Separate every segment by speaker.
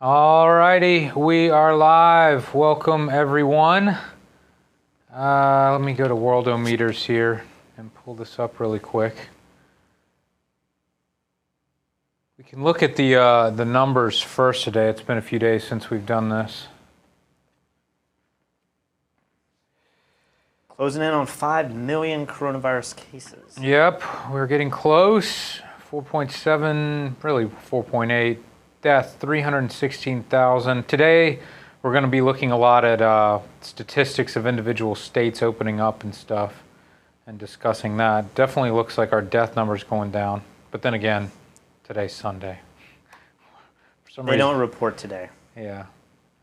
Speaker 1: Alrighty, we are live. Welcome everyone. Let me go to Worldometers here and pull this up really quick. We can look at the numbers first today. It's been a few days since we've done this.
Speaker 2: Closing in on 5 million coronavirus cases.
Speaker 1: Yep, we're getting close. 4.7, really 4.8. Death, 316,000. Today, we're going to be looking a lot at statistics of individual states opening up and stuff and discussing that. Definitely looks like our death number's going down. But then again, today's Sunday. For some reason,
Speaker 2: don't report today.
Speaker 1: Yeah,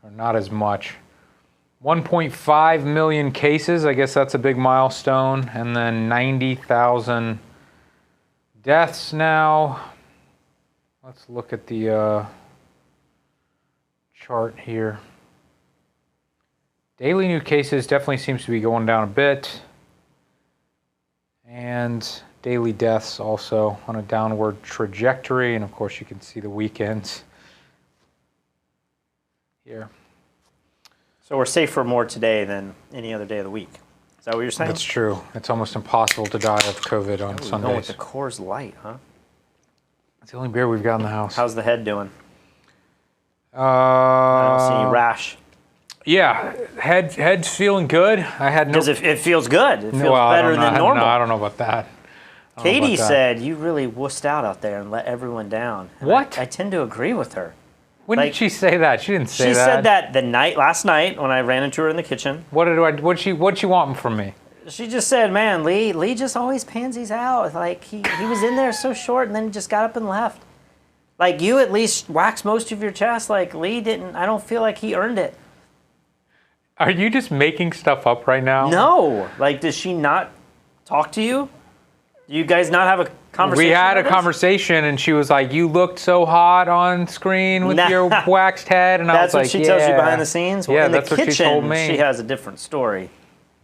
Speaker 1: or not as much. 1.5 million cases, I guess that's a big milestone. And then 90,000 deaths now. Let's look at the chart here. Daily new cases definitely seems to be going down a bit. And daily deaths also on a downward trajectory. And of course you can see the weekends here.
Speaker 2: So we're safer more today than any other day of the week. Is that what you're saying?
Speaker 1: That's true. It's almost impossible to die of COVID on Sundays.
Speaker 2: Going with the Coors Light, huh?
Speaker 1: It's the only beer we've got in the house.
Speaker 2: How's the head doing? I don't see any rash.
Speaker 1: Yeah, head's feeling good. I had no.
Speaker 2: Because it feels good. It feels better than normal.
Speaker 1: No, I don't know about that.
Speaker 2: Katie said you really wussed out there and let everyone down. And
Speaker 1: what?
Speaker 2: I tend to agree with her.
Speaker 1: When did she say that? She didn't say that.
Speaker 2: She said that last night when I ran into her in the kitchen.
Speaker 1: What'd she want from me?
Speaker 2: She just said, "Man, Lee just always pansies out. Like he was in there so short, and then just got up and left. Like you at least waxed most of your chest. Like Lee didn't. I don't feel like he earned it."
Speaker 1: Are you just making stuff up right now?
Speaker 2: No. Like, does she not talk to you? Do you guys not have a conversation?
Speaker 1: We had a conversation, and she was like, "You looked so hot on screen with your waxed head," and I was like,
Speaker 2: "That's what she tells you behind the scenes." Well,
Speaker 1: yeah,
Speaker 2: in the
Speaker 1: that's what she told me.
Speaker 2: She has a different story.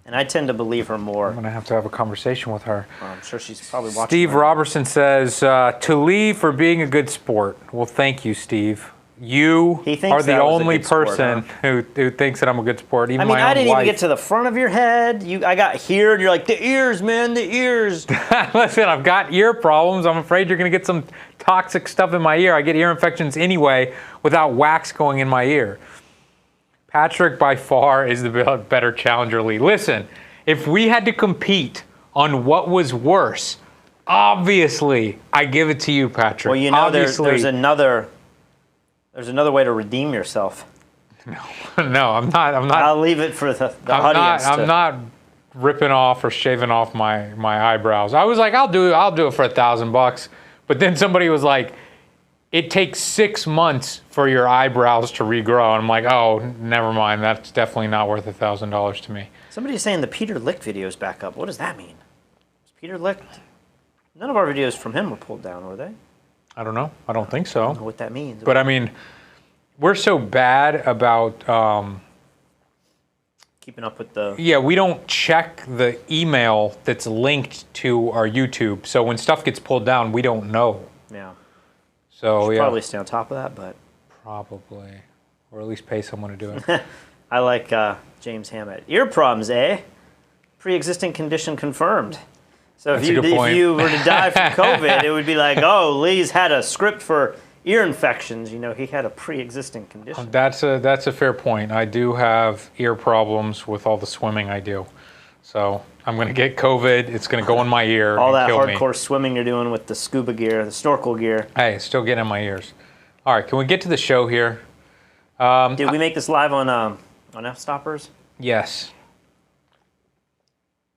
Speaker 2: And I tend to believe her more.
Speaker 1: I'm going to have a conversation with her.
Speaker 2: Well, I'm sure she's probably watching.
Speaker 1: Steve Robertson says, to Lee for being a good sport. Well, thank you, Steve. You are the only person who thinks that I'm a good sport. Even
Speaker 2: I didn't even get to the front of your head. I got here, and you're like, the ears, man, the ears.
Speaker 1: Listen, I've got ear problems. I'm afraid you're going to get some toxic stuff in my ear. I get ear infections anyway without wax going in my ear. Patrick, by far, is the better challenger, Lee. Listen, if we had to compete on what was worse, obviously, I give it to you, Patrick.
Speaker 2: Well, you know, there's another way to redeem yourself.
Speaker 1: No, I'm not.
Speaker 2: I'll leave it for the audience.
Speaker 1: I'm not ripping off or shaving off my eyebrows. I was like, I'll do it for $1,000. But then somebody was like, it takes 6 months for your eyebrows to regrow. And I'm like, oh, never mind. That's definitely not worth $1,000 to me.
Speaker 2: Somebody's saying the Peter Lick video is back up. What does that mean? Is Peter Lick? None of our videos from him were pulled down, were they?
Speaker 1: I don't know. I don't think so.
Speaker 2: I don't know what that means.
Speaker 1: But I mean, we're so bad about
Speaker 2: keeping up with the...
Speaker 1: Yeah, we don't check the email that's linked to our YouTube. So when stuff gets pulled down, we don't know.
Speaker 2: Yeah.
Speaker 1: So
Speaker 2: should probably stay on top of that, but...
Speaker 1: Probably. Or at least pay someone to do it.
Speaker 2: I like James Hammett. Ear problems, eh? Pre-existing condition confirmed. So if you were to die from COVID, it would be like, oh, Lee's had a script for ear infections. You know, he had a pre-existing condition.
Speaker 1: That's a fair point. I do have ear problems with all the swimming I do. So I'm going to get COVID. It's going to go in my ear
Speaker 2: all
Speaker 1: and
Speaker 2: that
Speaker 1: kill
Speaker 2: hardcore
Speaker 1: me.
Speaker 2: Swimming you're doing with the scuba gear, the snorkel gear.
Speaker 1: Hey, it's still getting in my ears. All right, can we get to the show here?
Speaker 2: Did we make this live on F-Stoppers?
Speaker 1: Yes.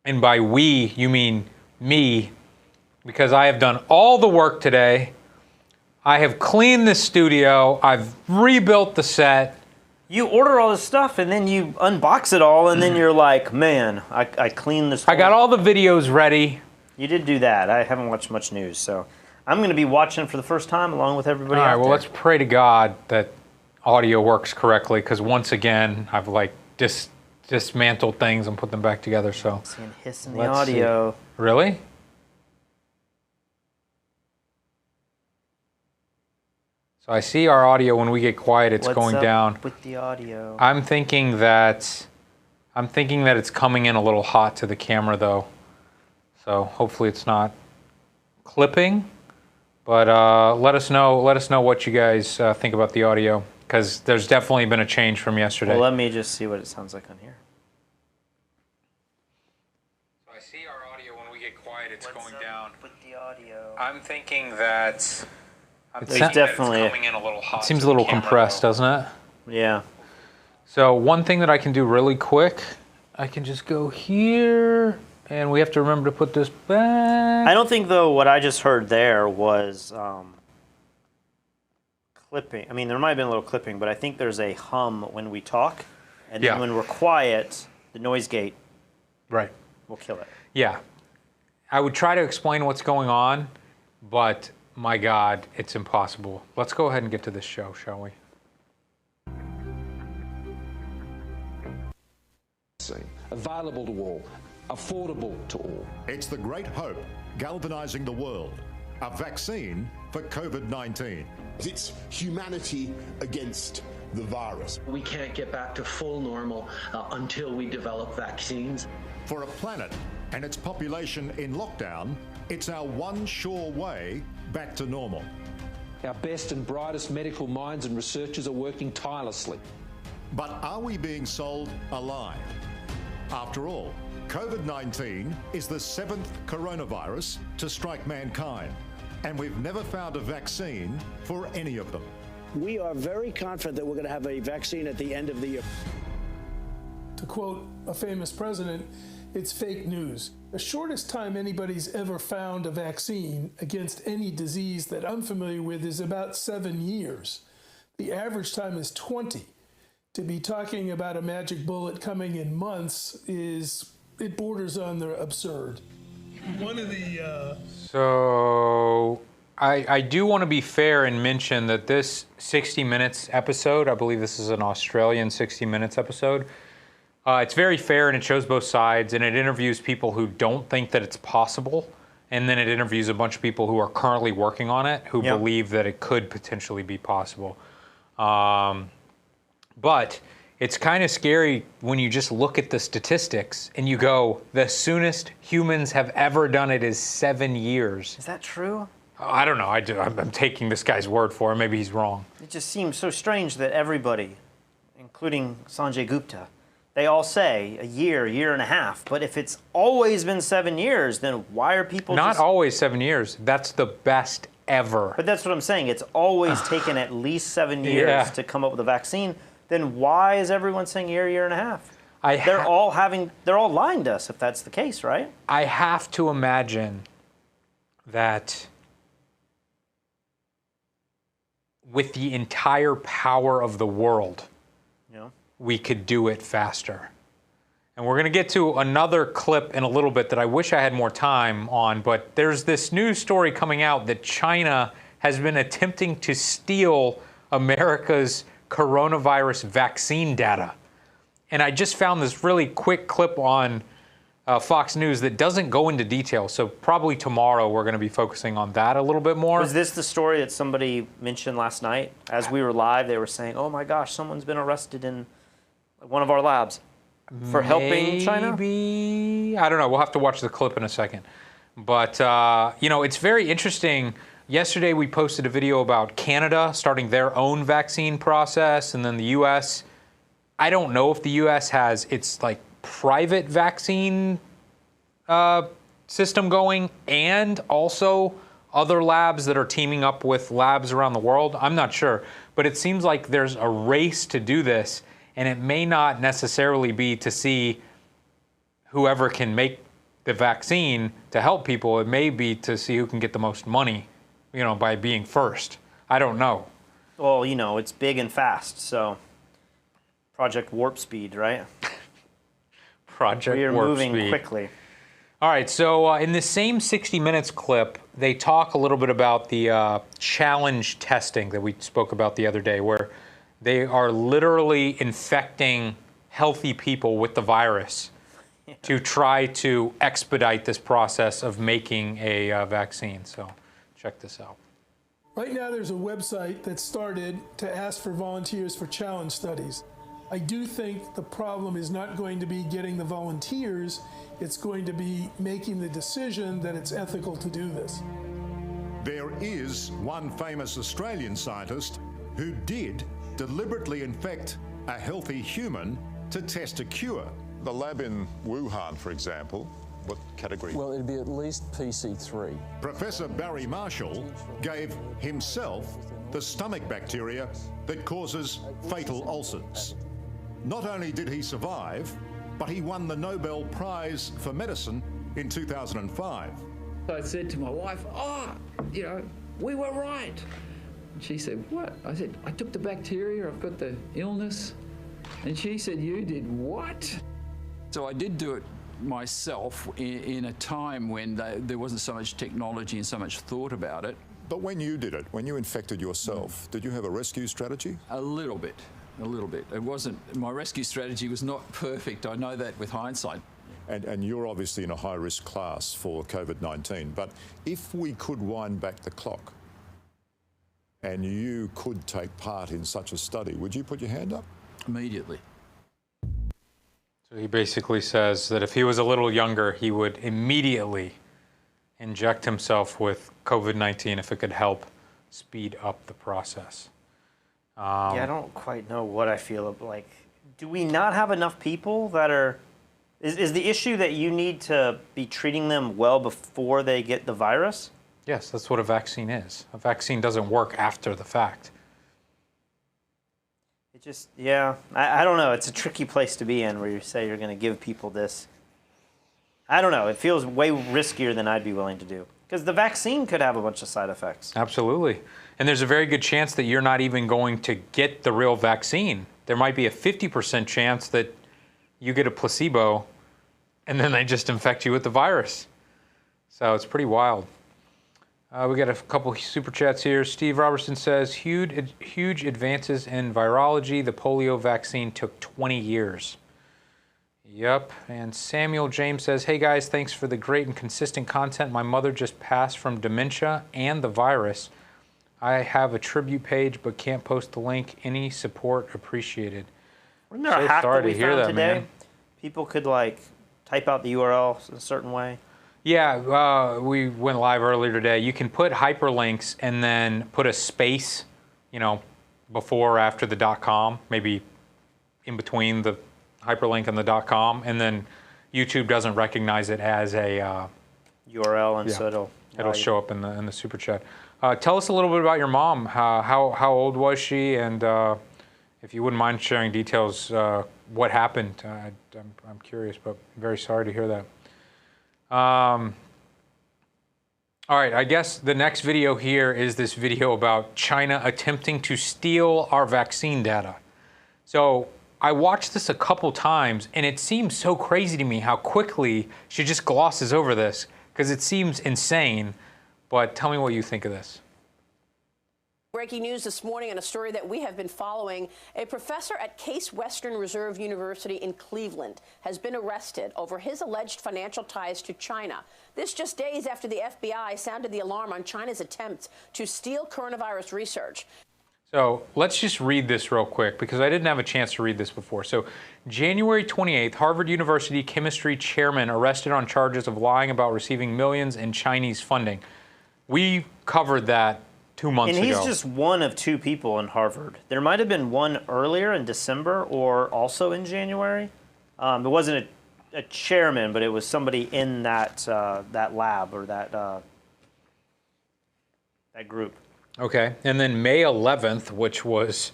Speaker 1: And by we, you mean me, because I have done all the work today. I have cleaned the studio. I've rebuilt the set.
Speaker 2: You order all this stuff, and then you unbox it all, and then you're like, man, I cleaned this.
Speaker 1: I got all the videos ready.
Speaker 2: You did do that. I haven't watched much news, so I'm going to be watching for the first time along with everybody
Speaker 1: else. All right,
Speaker 2: well,
Speaker 1: there. Let's pray to God that audio works correctly, because once again, I've dismantled things and put them back together. So
Speaker 2: I'm seeing hiss in the audio.
Speaker 1: See. Really? So I see our audio when we get quiet, it's
Speaker 2: What's
Speaker 1: going
Speaker 2: up
Speaker 1: down.
Speaker 2: with the audio?
Speaker 1: I'm thinking that it's coming in a little hot to the camera though. So hopefully it's not clipping. But let us know what you guys think about the audio, because there's definitely been a change from yesterday.
Speaker 2: Well, let me just see what it sounds like on here.
Speaker 1: So I see our audio when we get quiet, it's
Speaker 2: What's
Speaker 1: going
Speaker 2: up
Speaker 1: down.
Speaker 2: with the audio?
Speaker 1: I'm thinking that
Speaker 2: It's definitely
Speaker 1: coming in a little hot. It seems a little compressed, doesn't it?
Speaker 2: Yeah.
Speaker 1: So one thing that I can do really quick, I can just go here, and we have to remember to put this back.
Speaker 2: I don't think, though, what I just heard there was clipping. I mean, there might have been a little clipping, but I think there's a hum when we talk, and then when we're quiet, the noise gate will kill it.
Speaker 1: Yeah. I would try to explain what's going on, but my God, it's impossible. Let's go ahead and get to this show, shall we?
Speaker 3: Available to all, affordable to all.
Speaker 4: It's the great hope galvanizing the world. A vaccine for COVID-19.
Speaker 5: It's humanity against the virus.
Speaker 6: We can't get back to full normal until we develop vaccines.
Speaker 4: For a planet and its population in lockdown, it's our one sure way back to normal.
Speaker 3: Our best and brightest medical minds and researchers are working tirelessly.
Speaker 4: But are we being sold a lie? After all, COVID-19 is the 7th coronavirus to strike mankind, and we've never found a vaccine for any of them.
Speaker 7: We are very confident that we're going to have a vaccine at the end of the year.
Speaker 8: To quote a famous president, it's fake news. The shortest time anybody's ever found a vaccine against any disease that I'm familiar with is about 7 years. The average time is 20. To be talking about a magic bullet coming in months it borders on the absurd. One of the
Speaker 1: So I do want to be fair and mention that this 60 Minutes episode, I believe this is an Australian 60 Minutes episode, it's very fair and it shows both sides, and it interviews people who don't think that it's possible, and then it interviews a bunch of people who are currently working on it who believe that it could potentially be possible. But it's kind of scary when you just look at the statistics and you go, the soonest humans have ever done it is 7 years.
Speaker 2: Is that true?
Speaker 1: I don't know. I'm taking this guy's word for it. Maybe he's wrong.
Speaker 2: It just seems so strange that everybody, including Sanjay Gupta, they all say a year and a half. But if it's always been 7 years, then why are people
Speaker 1: Not always 7 years. That's the best ever.
Speaker 2: But that's what I'm saying. It's always taken at least 7 years to come up with a vaccine. Then why is everyone saying year and a half? They're all lying to us if that's the case, right?
Speaker 1: I have to imagine that with the entire power of the world, we could do it faster. And we're going to get to another clip in a little bit that I wish I had more time on, but there's this news story coming out that China has been attempting to steal America's coronavirus vaccine data. And I just found this really quick clip on Fox News that doesn't go into detail. So probably tomorrow we're going to be focusing on that a little bit more.
Speaker 2: Was this the story that somebody mentioned last night? As we were live, they were saying, oh my gosh, someone's been arrested in one of our labs for helping China?
Speaker 1: Maybe. I don't know. We'll have to watch the clip in a second. But, it's very interesting. Yesterday we posted a video about Canada starting their own vaccine process, and then the U.S. I don't know if the U.S. has its private vaccine system going, and also other labs that are teaming up with labs around the world. I'm not sure, but it seems like there's a race to do this, and it may not necessarily be to see whoever can make the vaccine to help people. It may be to see who can get the most money, by being first. I don't know.
Speaker 2: Well, it's big and fast, so Project Warp Speed, right?
Speaker 1: Project
Speaker 2: We are
Speaker 1: Warp
Speaker 2: moving
Speaker 1: Speed.
Speaker 2: quickly.
Speaker 1: All right, so in the same 60 Minutes clip, they talk a little bit about the challenge testing that we spoke about the other day, where they are literally infecting healthy people with the virus to try to expedite this process of making a vaccine. So check this out.
Speaker 8: Right now, there's a website that started to ask for volunteers for challenge studies. I do think the problem is not going to be getting the volunteers, it's going to be making the decision that it's ethical to do this.
Speaker 4: There is one famous Australian scientist who did deliberately infect a healthy human to test a cure.
Speaker 9: The lab in Wuhan, for example, what category?
Speaker 10: Well, it'd be at least PC3.
Speaker 4: Professor Barry Marshall gave himself the stomach bacteria that causes fatal ulcers. Not only did he survive, but he won the Nobel Prize for Medicine in 2005.
Speaker 11: I said to my wife, we were right. And she said, what? I said, I took the bacteria, I've got the illness. And she said, you did what? So I did do it myself in a time when there wasn't so much technology and so much thought about it.
Speaker 9: But when you did it, when you infected yourself, did you have a rescue strategy?
Speaker 11: A little bit. It wasn't, my rescue strategy was not perfect. I know that with hindsight.
Speaker 9: And you're obviously in a high-risk class for COVID-19, but if we could wind back the clock and you could take part in such a study, would you put your hand up?
Speaker 11: Immediately.
Speaker 1: So he basically says that if he was a little younger, he would immediately inject himself with COVID-19 if it could help speed up the process.
Speaker 2: Yeah, I don't quite know what I feel like. Do we not have enough people that are... Is the issue that you need to be treating them well before they get the virus?
Speaker 1: Yes, that's what a vaccine is. A vaccine doesn't work after the fact.
Speaker 2: It just, yeah, I don't know. It's a tricky place to be in where you say you're going to give people this. I don't know. It feels way riskier than I'd be willing to do. Because the vaccine could have a bunch of side effects.
Speaker 1: Absolutely. And there's a very good chance that you're not even going to get the real vaccine. There might be a 50% chance that you get a placebo and then they just infect you with the virus. So it's pretty wild. We got a couple super chats here. Steve Robertson says, huge advances in virology. The polio vaccine took 20 years. Yep. And Samuel James says, hey guys, thanks for the great and consistent content. My mother just passed from dementia and the virus. I have a tribute page but can't post the link. Any support appreciated.
Speaker 2: Wasn't there a hack that we found today? People could like type out the URL in a certain way.
Speaker 1: Yeah, we went live earlier today. You can put hyperlinks and then put a space, before or after the .com, maybe in between the hyperlink and the .com, and then YouTube doesn't recognize it as a
Speaker 2: URL, and so
Speaker 1: it'll show up in the super chat. Tell us a little bit about your mom. How old was she, and if you wouldn't mind sharing details, what happened? I'm curious, but I'm very sorry to hear that. All right, I guess the next video here is this video about China attempting to steal our vaccine data. So I watched this a couple times, and it seems so crazy to me how quickly she just glosses over this, because it seems insane. But tell me what you think of this.
Speaker 12: Breaking news this morning on a story that we have been following. A professor at Case Western Reserve University in Cleveland has been arrested over his alleged financial ties to China. This just days after the FBI sounded the alarm on China's attempts to steal coronavirus research.
Speaker 1: So let's just read this real quick because I didn't have a chance to read this before. So January 28th, Harvard University chemistry chairman arrested on charges of lying about receiving millions in Chinese funding. We covered that 2 months ago.
Speaker 2: And he's just one of two people in Harvard. There might have been one earlier in December or also in January. It wasn't a chairman, but it was somebody in that that lab or that group.
Speaker 1: Okay, and then May 11th, which was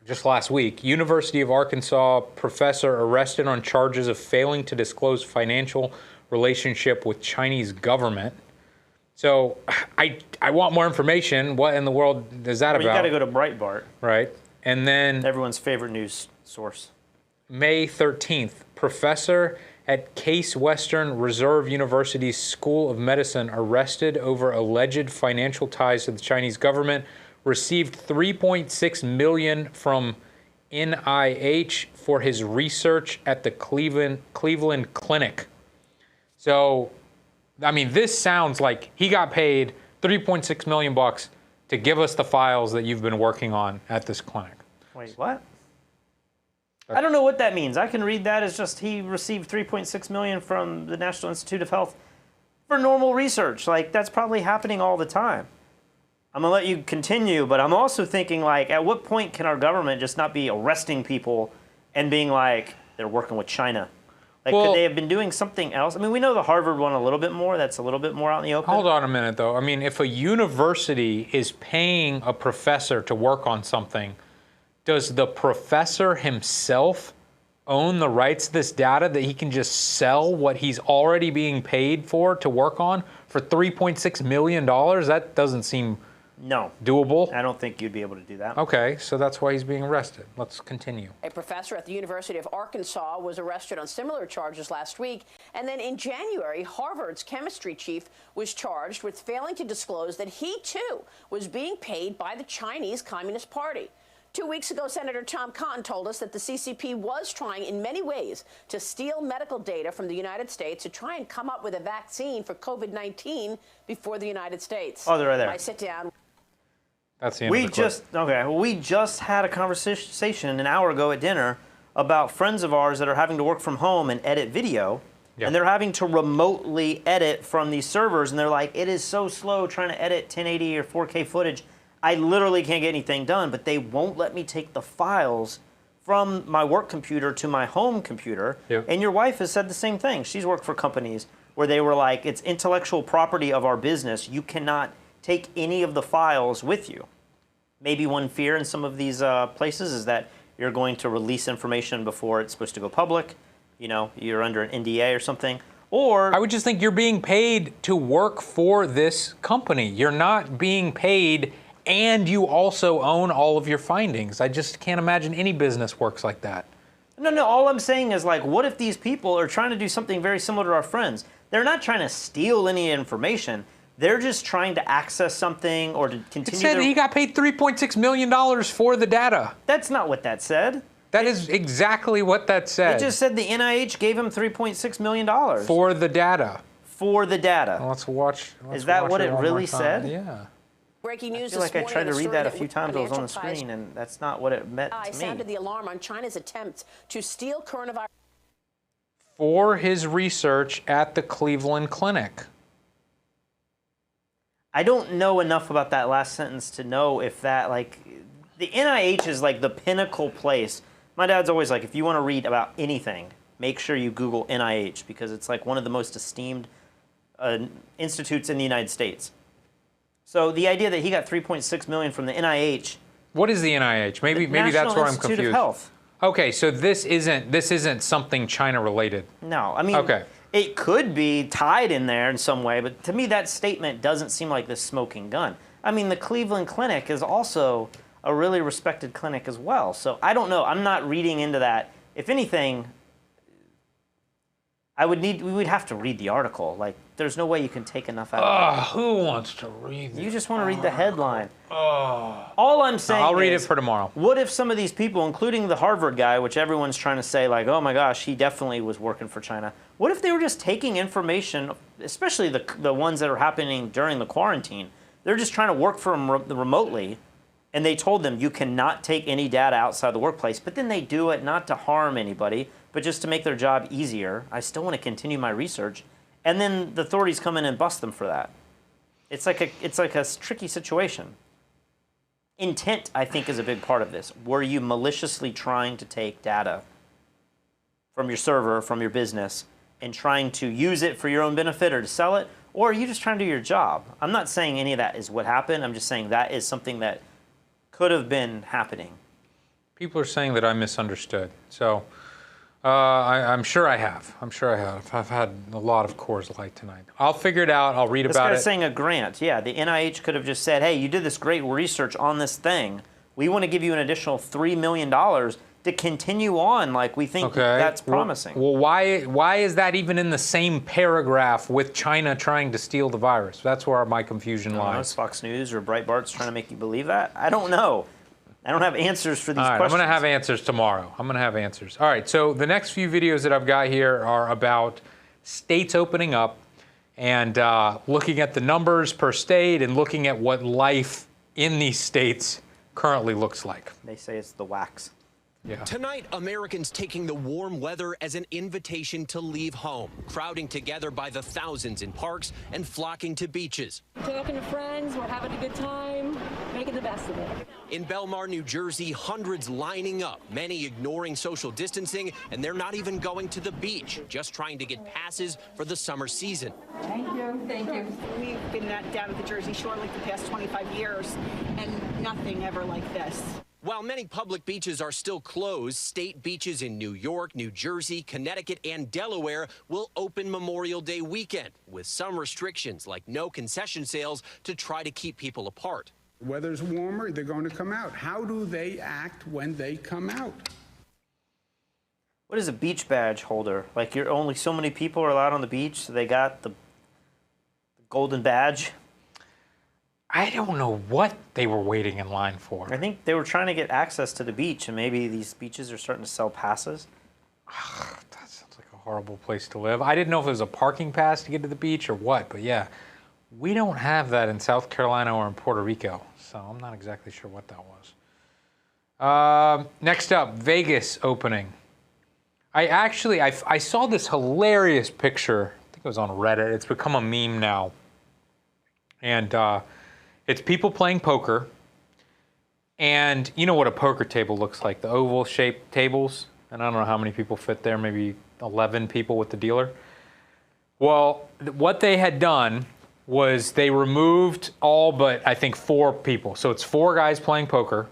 Speaker 1: just last week, University of Arkansas professor arrested on charges of failing to disclose financial relationship with Chinese government. So I want more information. What in the world is that about?
Speaker 2: You got to go to Breitbart.
Speaker 1: Right. And then
Speaker 2: everyone's favorite news source.
Speaker 1: May 13th, professor at Case Western Reserve University's School of Medicine arrested over alleged financial ties to the Chinese government, received $3.6 million from NIH for his research at the Cleveland Clinic. So, I mean, this sounds like he got paid $3.6 million bucks to give us the files that you've been working on at this clinic.
Speaker 2: Wait, what? I don't know what that means. I can read that as just he received $3.6 million from the National Institute of Health for normal research. Like, that's probably happening all the time. I'm going to let you continue, but I'm also thinking, like, at what point can our government just not be arresting people and being like, they're working with China? Like, could they have been doing something else? I mean, we know the Harvard one a little bit more. That's a little bit more out in the open.
Speaker 1: Hold on a minute, though. I mean, if a university is paying a professor to work on something, does the professor himself own the rights to this data that he can just sell what he's already being paid for to work on for $3.6 million? That doesn't seem doable.
Speaker 2: I don't think you'd be able to do that.
Speaker 1: Okay, so that's why he's being arrested. Let's continue.
Speaker 12: A professor at the University of Arkansas was arrested on similar charges last week. And then in January, Harvard's chemistry chief was charged with failing to disclose that he, too, was being paid by the Chinese Communist Party. 2 weeks ago, Senator Tom Cotton told us that the CCP was trying in many ways to steal medical data from the United States to try and come up with a vaccine for COVID-19 before the United States.
Speaker 2: Oh, they're right there.
Speaker 12: I sit down.
Speaker 1: That's the end of the clip.
Speaker 2: We just had a conversation an hour ago at dinner about friends of ours that are having to work from home and edit video. Yep. And they're having to remotely edit from these servers. And they're like, it is so slow trying to edit 1080 or 4K footage. I literally can't get anything done, but they won't let me take the files from my work computer to my home computer. Yep. And your wife has said the same thing. She's worked for companies where they were like, it's intellectual property of our business. You cannot take any of the files with you. Maybe one fear in some of these places is that you're going to release information before it's supposed to go public. You know, you're under an NDA or something. Or
Speaker 1: I would just think you're being paid to work for this company. You're not being paid and you also own all of your findings. I just can't imagine any business works like that.
Speaker 2: No, all I'm saying is, like, what if these people are trying to do something very similar to our friends? They're not trying to steal any information. They're just trying to access something or to continue.
Speaker 1: It said he got paid $3.6 million for the data.
Speaker 2: That's not what that said.
Speaker 1: That is exactly what that said.
Speaker 2: It just said the NIH gave him $3.6 million.
Speaker 1: For the data.
Speaker 2: For the data.
Speaker 1: Well, let's watch.
Speaker 2: Is that what it really said?
Speaker 1: Yeah.
Speaker 12: Breaking news
Speaker 2: I feel like
Speaker 12: this
Speaker 2: I tried to
Speaker 12: morning,
Speaker 2: read that a few times. It was on the
Speaker 12: financial
Speaker 2: screen, and that's not what it meant to
Speaker 12: I
Speaker 2: me.
Speaker 12: sounded the alarm on China's attempts to steal coronavirus.
Speaker 1: For his research at the Cleveland Clinic.
Speaker 2: I don't know enough about that last sentence to know if that, like, the NIH is like the pinnacle place. My dad's always like, if you want to read about anything, make sure you Google NIH, because it's like one of the most esteemed institutes in the United States. So the idea that he got $3.6 million from the NIH.
Speaker 1: What is the NIH? Maybe that's where I'm confused.
Speaker 2: Institute of Health.
Speaker 1: Okay, so this isn't something China related.
Speaker 2: No, I mean, it could be tied in there in some way, but to me that statement doesn't seem like this smoking gun. I mean, the Cleveland Clinic is also a really respected clinic as well. So I don't know. I'm not reading into that. If anything, we would have to read the article. Like, there's no way you can take enough out of it.
Speaker 1: Who wants to read
Speaker 2: You just want to read the headline. All I'm saying
Speaker 1: I'll read it for tomorrow.
Speaker 2: What if some of these people, including the Harvard guy, which everyone's trying to say, like, oh my gosh, he definitely was working for China. What if they were just taking information, especially the ones that are happening during the quarantine? They're just trying to work from remotely, and they told them you cannot take any data outside the workplace, but then they do it not to harm anybody, but just to make their job easier. I still want to continue my research. And then the authorities come in and bust them for that. It's like a tricky situation. Intent, I think, is a big part of this. Were you maliciously trying to take data from your server, from your business, and trying to use it for your own benefit or to sell it? Or are you just trying to do your job? I'm not saying any of that is what happened. I'm just saying that is something that could have been happening.
Speaker 1: People are saying that I misunderstood. So I'm sure I have. I've had a lot of Coors Light tonight. I'll figure it out. I'll read about it.
Speaker 2: This guy's saying a grant. Yeah, the NIH could have just said, hey, you did this great research on this thing. We want to give you an additional $3 million to continue on. Like, we think that's promising.
Speaker 1: Well, why is that even in the same paragraph with China trying to steal the virus? That's where my confusion lies.
Speaker 2: Is Fox News or Breitbart's trying to make you believe that? I don't know. I don't have answers for these questions.
Speaker 1: I'm going to have answers tomorrow. All right, so the next few videos that I've got here are about states opening up and looking at the numbers per state and looking at what life in these states currently looks like.
Speaker 2: They say it's the wax.
Speaker 1: Yeah.
Speaker 13: Tonight, Americans taking the warm weather as an invitation to leave home, crowding together by the thousands in parks and flocking to beaches.
Speaker 14: Talking to friends, we're having a good time, making the best of it.
Speaker 13: In Belmar, New Jersey, hundreds lining up, many ignoring social distancing, and they're not even going to the beach, just trying to get passes for the summer season.
Speaker 14: Thank you. Thank you.
Speaker 15: We've been down at the Jersey Shore like the past 25 years, and nothing ever like this.
Speaker 13: While many public beaches are still closed, state beaches in New York, New Jersey, Connecticut, and Delaware will open Memorial Day weekend, with some restrictions like no concession sales to try to keep people apart.
Speaker 16: Weather's warmer, they're going to come out. How do they act when they come out?
Speaker 2: What is a beach badge holder? Like, you're only so many people are allowed on the beach, so they got the golden badge?
Speaker 1: I don't know what they were waiting in line for.
Speaker 2: I think they were trying to get access to the beach, and maybe these beaches are starting to sell passes.
Speaker 1: That sounds like a horrible place to live. I didn't know if it was a parking pass to get to the beach or what, but yeah, we don't have that in South Carolina or in Puerto Rico, so I'm not exactly sure what that was. Next up, Vegas opening. I saw this hilarious picture. I think it was on Reddit. It's become a meme now. And it's people playing poker. And you know what a poker table looks like, the oval-shaped tables. And I don't know how many people fit there, maybe 11 people with the dealer. Well, what they had done was they removed all but, I think, 4 people. So it's 4 guys playing poker.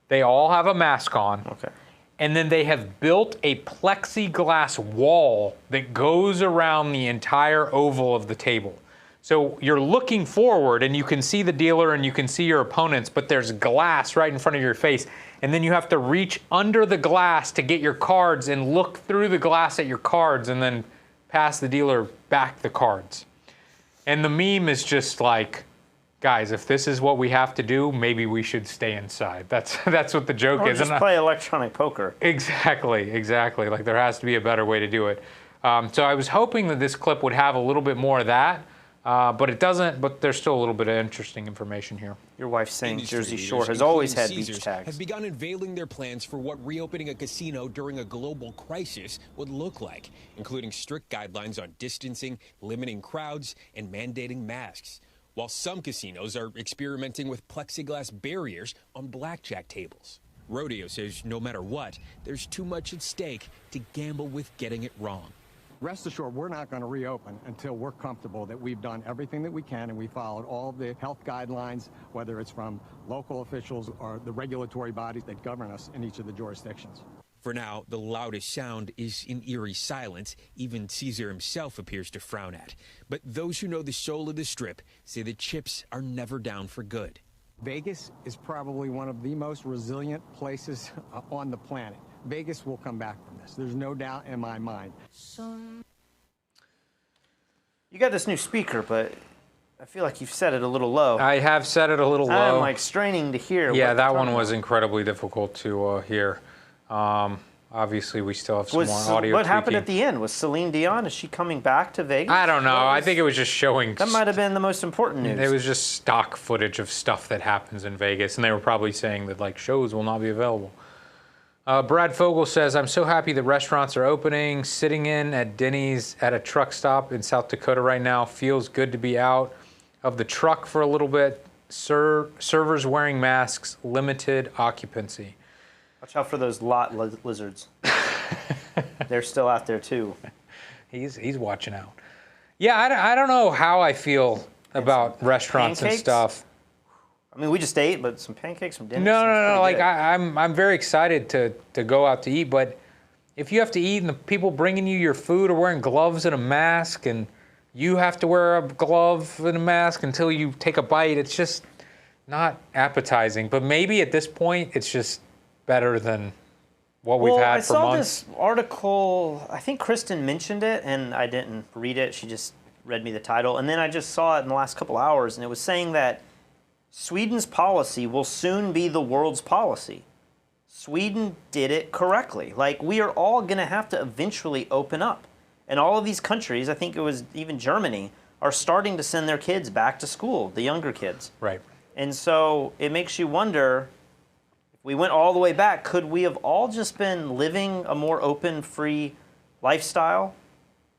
Speaker 1: They all have a mask on.
Speaker 2: Okay.
Speaker 1: And then they have built a plexiglass wall that goes around the entire oval of the table. So you're looking forward and you can see the dealer and you can see your opponents, but there's glass right in front of your face. And then you have to reach under the glass to get your cards and look through the glass at your cards and then pass the dealer back the cards. And the meme is just like, guys, if this is what we have to do, maybe we should stay inside. That's what the joke
Speaker 2: or
Speaker 1: is.
Speaker 2: Just play electronic poker.
Speaker 1: Exactly. Like there has to be a better way to do it. So I was hoping that this clip would have a little bit more of that. But it doesn't, but there's still a little bit of interesting information here.
Speaker 2: Your wife's saying
Speaker 17: Industry
Speaker 2: Jersey
Speaker 17: leaders,
Speaker 2: Shore has always had
Speaker 17: including
Speaker 2: beach
Speaker 17: Caesars,
Speaker 2: tags.
Speaker 17: have begun unveiling their plans for what reopening a casino during a global crisis would look like, including strict guidelines on distancing, limiting crowds, and mandating masks. While some casinos are experimenting with plexiglass barriers on blackjack tables. Rodeo says no matter what, there's too much at stake to gamble with getting it wrong.
Speaker 18: Rest assured, we're not going to reopen until we're comfortable that we've done everything that we can and we followed all the health guidelines, whether it's from local officials or the regulatory bodies that govern us in each of the jurisdictions.
Speaker 17: For now, the loudest sound is in eerie silence. Even Caesar himself appears to frown at. But those who know the soul of the Strip say the chips are never down for good.
Speaker 18: Vegas is probably one of the most resilient places on the planet. Vegas will come back from this. There's no doubt in my mind.
Speaker 2: You got this new speaker, but I feel like you've set it a little low.
Speaker 1: I have set it a little low.
Speaker 2: I'm like straining to hear.
Speaker 1: Yeah, that one was incredibly difficult to hear. Obviously, we still have some more audio
Speaker 2: What happened
Speaker 1: tweaking.
Speaker 2: at the end? Was Celine Dion, is she coming back to Vegas?
Speaker 1: I don't know. I think it was just showing.
Speaker 2: That might have been the most important news.
Speaker 1: It was just stock footage of stuff that happens in Vegas, and they were probably saying that like shows will not be available. Brad Fogel says, I'm so happy that restaurants are opening. Sitting in at Denny's at a truck stop in South Dakota right now. Feels good to be out of the truck for a little bit. Servers wearing masks, limited occupancy.
Speaker 2: Watch out for those lot lizards. They're still out there too.
Speaker 1: He's watching out. Yeah, I don't know how I feel about restaurants
Speaker 2: pancakes?
Speaker 1: And stuff.
Speaker 2: I mean, we just ate, but some pancakes from Denny's.
Speaker 1: No. Like I'm very excited to go out to eat, but if you have to eat and the people bringing you your food are wearing gloves and a mask, and you have to wear a glove and a mask until you take a bite, it's just not appetizing. But maybe at this point, it's just better than what we've had for months.
Speaker 2: I saw this article. I think Kristen mentioned it, and I didn't read it. She just read me the title, and then I just saw it in the last couple hours, and it was saying that Sweden's policy will soon be the world's policy. Sweden did it correctly. Like, we are all going to have to eventually open up. And all of these countries, I think it was even Germany, are starting to send their kids back to school, the younger kids.
Speaker 1: Right.
Speaker 2: And so it makes you wonder, if we went all the way back, could we have all just been living a more open, free lifestyle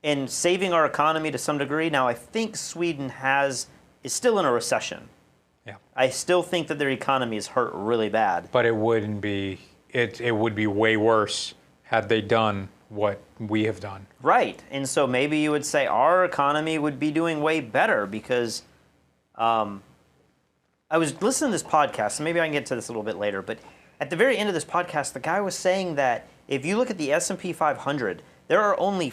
Speaker 2: and saving our economy to some degree? Now, I think Sweden is still in a recession.
Speaker 1: Yeah.
Speaker 2: I still think that their economy is hurt really bad.
Speaker 1: But it wouldn't be, it would be way worse had they done what we have done.
Speaker 2: Right. And so maybe you would say our economy would be doing way better because I was listening to this podcast, and maybe I can get to this a little bit later, but at the very end of this podcast, the guy was saying that if you look at the S&P 500, there are only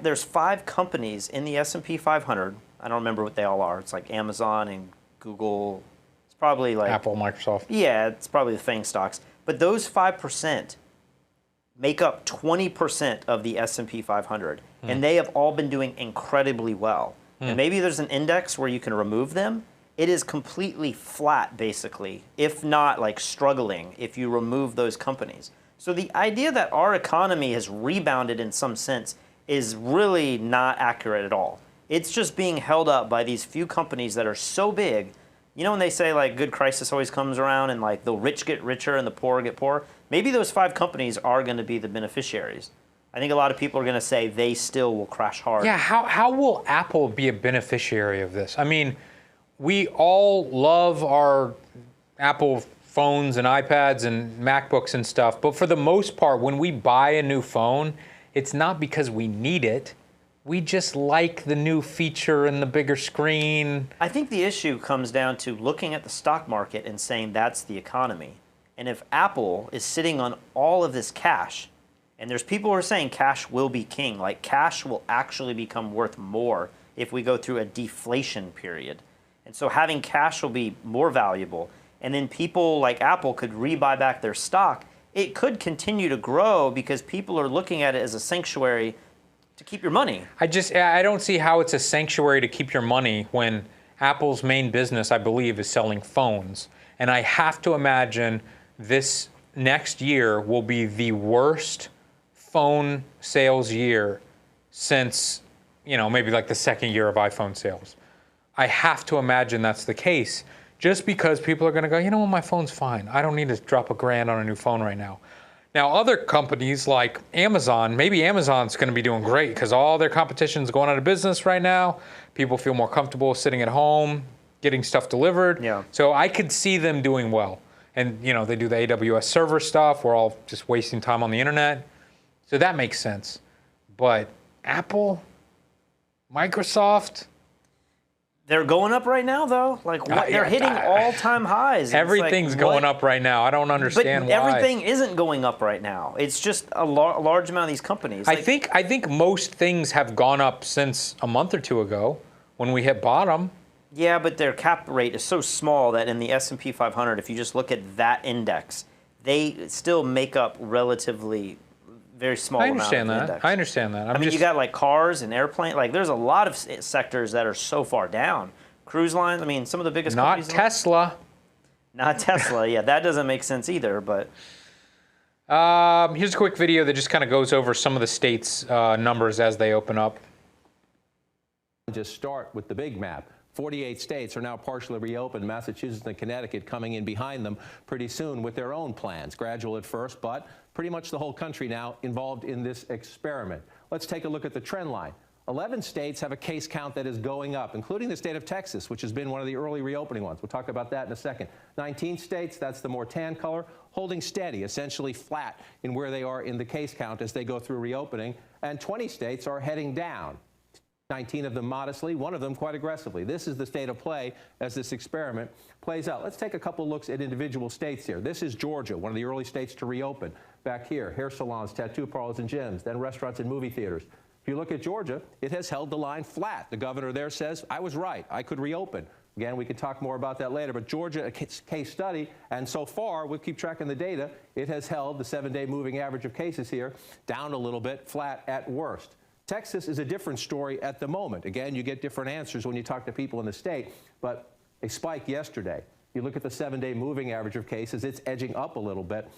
Speaker 2: there's 5 companies in the S&P 500. I don't remember what they all are. It's like Amazon and Google. It's probably like
Speaker 1: Apple, Microsoft.
Speaker 2: Yeah, it's probably the FANG stocks. But those 5% make up 20% of the S&P 500, and they have all been doing incredibly well. And maybe there's an index where you can remove them. It is completely flat, basically, if not like struggling if you remove those companies. So the idea that our economy has rebounded in some sense is really not accurate at all. It's just being held up by these few companies that are so big. You know when they say like good crisis always comes around and like the rich get richer and the poor get poorer? Maybe those 5 companies are going to be the beneficiaries. I think a lot of people are going to say they still will crash hard.
Speaker 1: Yeah, how will Apple be a beneficiary of this? I mean, we all love our Apple phones and iPads and MacBooks and stuff, but for the most part, when we buy a new phone, it's not because we need it. We just like the new feature and the bigger screen.
Speaker 2: I think the issue comes down to looking at the stock market and saying that's the economy. And if Apple is sitting on all of this cash, and there's people who are saying cash will be king, like cash will actually become worth more if we go through a deflation period. And so having cash will be more valuable. And then people like Apple could rebuy back their stock. It could continue to grow because people are looking at it as a sanctuary to keep your money.
Speaker 1: I don't see how it's a sanctuary to keep your money when Apple's main business, I believe, is selling phones. And I have to imagine this next year will be the worst phone sales year since, maybe like the second year of iPhone sales. I have to imagine that's the case just because people are going to go, what, my phone's fine. I don't need to drop $1,000 on a new phone right now. Now, other companies like Amazon, maybe Amazon's going to be doing great because all their competition's going out of business right now. People feel more comfortable sitting at home, getting stuff delivered.
Speaker 2: Yeah.
Speaker 1: So I could see them doing well. And, they do the AWS server stuff. We're all just wasting time on the internet. So that makes sense. But Apple, Microsoft,
Speaker 2: they're going up right now, though. Like they're hitting all-time highs.
Speaker 1: Everything's going up right now. I don't understand why.
Speaker 2: Everything isn't going up right now. It's just a large amount of these companies.
Speaker 1: I think most things have gone up since a month or two ago when we hit bottom.
Speaker 2: Yeah, but their cap rate is so small that in the S&P 500, if you just look at that index, they still make up relatively very small amount of index.
Speaker 1: I understand that.
Speaker 2: I mean, you got like cars and airplanes. Like, there's a lot of sectors that are so far down. Cruise lines. I mean, some of the biggest companies.
Speaker 1: Not Tesla.
Speaker 2: Not Tesla. Yeah, that doesn't make sense either. But
Speaker 1: here's a quick video that just kind of goes over some of the states' numbers as they open up.
Speaker 19: Just start with the big map. 48 states are now partially reopened. Massachusetts and Connecticut coming in behind them pretty soon with their own plans. Gradual at first, but pretty much the whole country now involved in this experiment. Let's take a look at the trend line. 11 states have a case count that is going up, including the state of Texas, which has been one of the early reopening ones. We'll talk about that in a second. 19 states, that's the more tan color, holding steady, essentially flat in where they are in the case count as they go through reopening. And 20 states are heading down. 19 of them modestly, one of them quite aggressively. This is the state of play as this experiment plays out. Let's take a couple looks at individual states here. This is Georgia, one of the early states to reopen. Back here, hair salons, tattoo parlors and gyms, then restaurants and movie theaters. If you look at Georgia, it has held the line flat. The governor there says, I was right, I could reopen. Again, we can talk more about that later, but Georgia, a case study, and so far, we'll keep tracking the data, it has held the 7-day moving average of cases here down a little bit, flat at worst. Texas is a different story at the moment. Again, you get different answers when you talk to people in the state, but a spike yesterday. You look at the 7-day moving average of cases, it's edging up a little bit.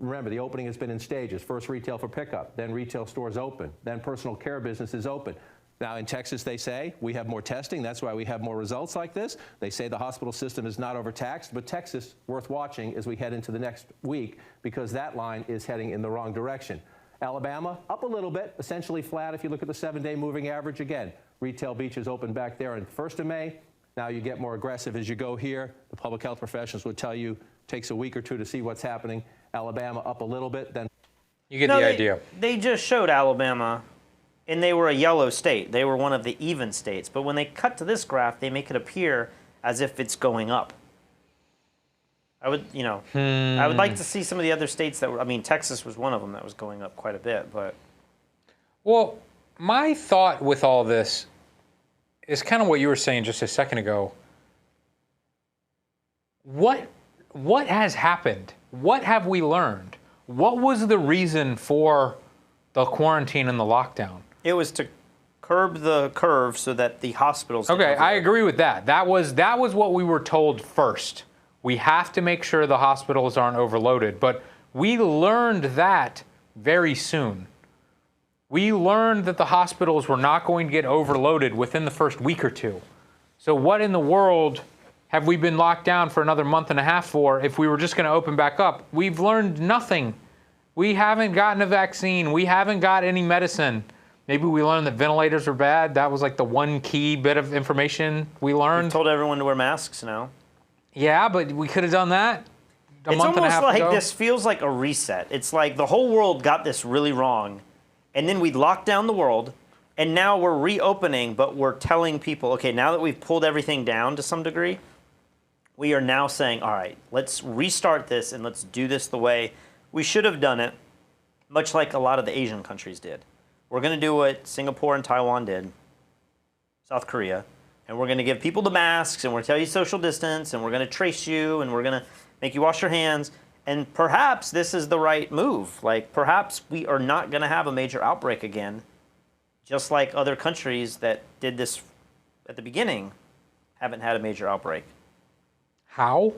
Speaker 19: Remember, the opening has been in stages. First retail for pickup, then retail stores open, then personal care businesses open. Now, in Texas, they say we have more testing. That's why we have more results like this. They say the hospital system is not overtaxed, but Texas, worth watching as we head into the next week, because that line is heading in the wrong direction. Alabama, up a little bit, essentially flat if you look at the 7-day moving average. Again, retail beaches open back there on the 1st of May. Now you get more aggressive as you go here. The public health professionals would tell you it takes a week or two to see what's happening. Alabama up a little bit, then
Speaker 1: you get the idea.
Speaker 2: They just showed Alabama, and they were a yellow state. They were one of the even states. But when they cut to this graph, they make it appear as if it's going up. I would, I would like to see some of the other states that were, I mean, Texas was one of them that was going up quite a bit, but.
Speaker 1: Well, my thought with all this is kind of what you were saying just a second ago. What has happened? What have we learned? What was the reason for the quarantine and the lockdown?
Speaker 2: It was to curb the curve so that the hospitals.
Speaker 1: Okay, I agree with that. That was what we were told first. We have to make sure the hospitals aren't overloaded. But we learned that very soon. We learned that the hospitals were not going to get overloaded within the first week or two. So what in the world have we been locked down for another month and a half for if we were just going to open back up? We've learned nothing. We haven't gotten a vaccine. We haven't got any medicine. Maybe we learned that ventilators were bad. That was like the one key bit of information we learned.
Speaker 2: We told everyone to wear masks now.
Speaker 1: Yeah, but we could have done that a month and a half ago.
Speaker 2: It's almost like this feels like a reset. It's like the whole world got this really wrong, and then we locked down the world, and now we're reopening, but we're telling people, okay, now that we've pulled everything down to some degree, we are now saying, all right, let's restart this and let's do this the way we should have done it, much like a lot of the Asian countries did. We're going to do what Singapore and Taiwan did, South Korea, and we're going to give people the masks, and we're going to tell you social distance, and we're going to trace you, and we're going to make you wash your hands. And perhaps this is the right move. Like, perhaps we are not going to have a major outbreak again, just like other countries that did this at the beginning haven't had a major outbreak.
Speaker 1: How?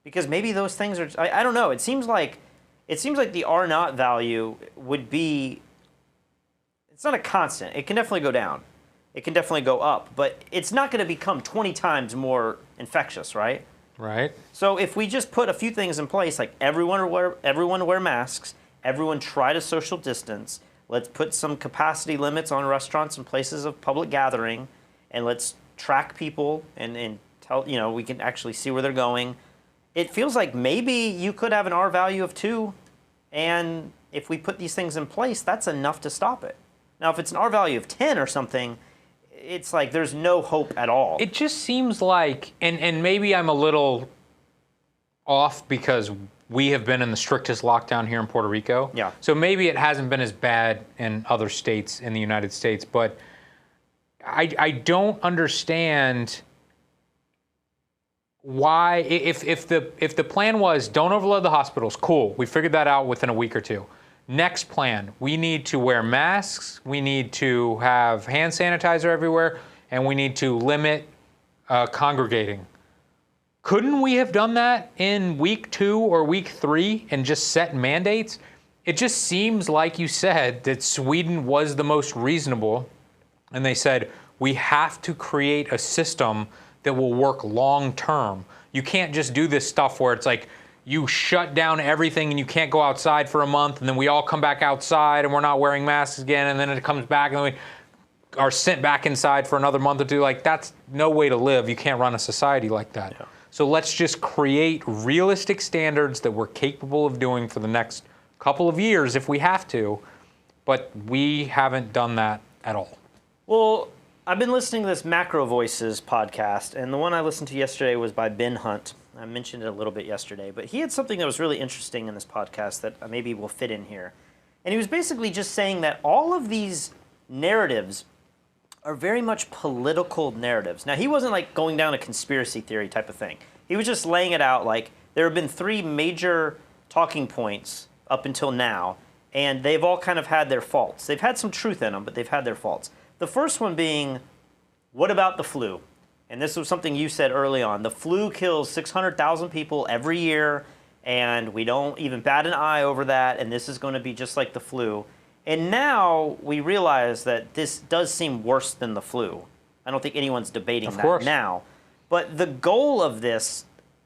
Speaker 2: Because maybe those things are, I don't know. It seems like the R naught value would be, it's not a constant. It can definitely go down. It can definitely go up, but it's not going to become 20 times more infectious, right?
Speaker 1: Right.
Speaker 2: So if we just put a few things in place, like everyone wear masks, everyone try to social distance, let's put some capacity limits on restaurants and places of public gathering, and let's track people and tell, we can actually see where they're going. It feels like maybe you could have an R value of 2, and if we put these things in place, that's enough to stop it. Now, if it's an R value of 10 or something, it's like there's no hope at all.
Speaker 1: It just seems like, and maybe I'm a little off because we have been in the strictest lockdown here in Puerto Rico.
Speaker 2: Yeah.
Speaker 1: So maybe it hasn't been as bad in other states in the United States, but I don't understand why, if the plan was don't overload the hospitals, cool, we figured that out within a week or two. Next plan, we need to wear masks, we need to have hand sanitizer everywhere, and we need to limit congregating. Couldn't we have done that in week 2 or week 3 and just set mandates? It just seems like you said that Sweden was the most reasonable, and they said, we have to create a system that will work long term. You can't just do this stuff where it's like, you shut down everything and you can't go outside for a month, and then we all come back outside and we're not wearing masks again, and then it comes back and then we are sent back inside for another month or two. Like, that's no way to live. You can't run a society like that. Yeah. So let's just create realistic standards that we're capable of doing for the next couple of years if we have to, but we haven't done that at all.
Speaker 2: Well, I've been listening to this Macro Voices podcast, and the one I listened to yesterday was by Ben Hunt. I mentioned it a little bit yesterday, but he had something that was really interesting in this podcast that maybe will fit in here. And he was basically just saying that all of these narratives are very much political narratives. Now, he wasn't like going down a conspiracy theory type of thing. He was just laying it out like there have been 3 major talking points up until now, and they've all kind of had their faults. They've had some truth in them, but they've had their faults. The first one being, what about the flu? And this was something you said early on. The flu kills 600,000 people every year, and we don't even bat an eye over that, and this is going to be just like the flu. And now we realize that this does seem worse than the flu. I don't think anyone's debating that now. But the goal of this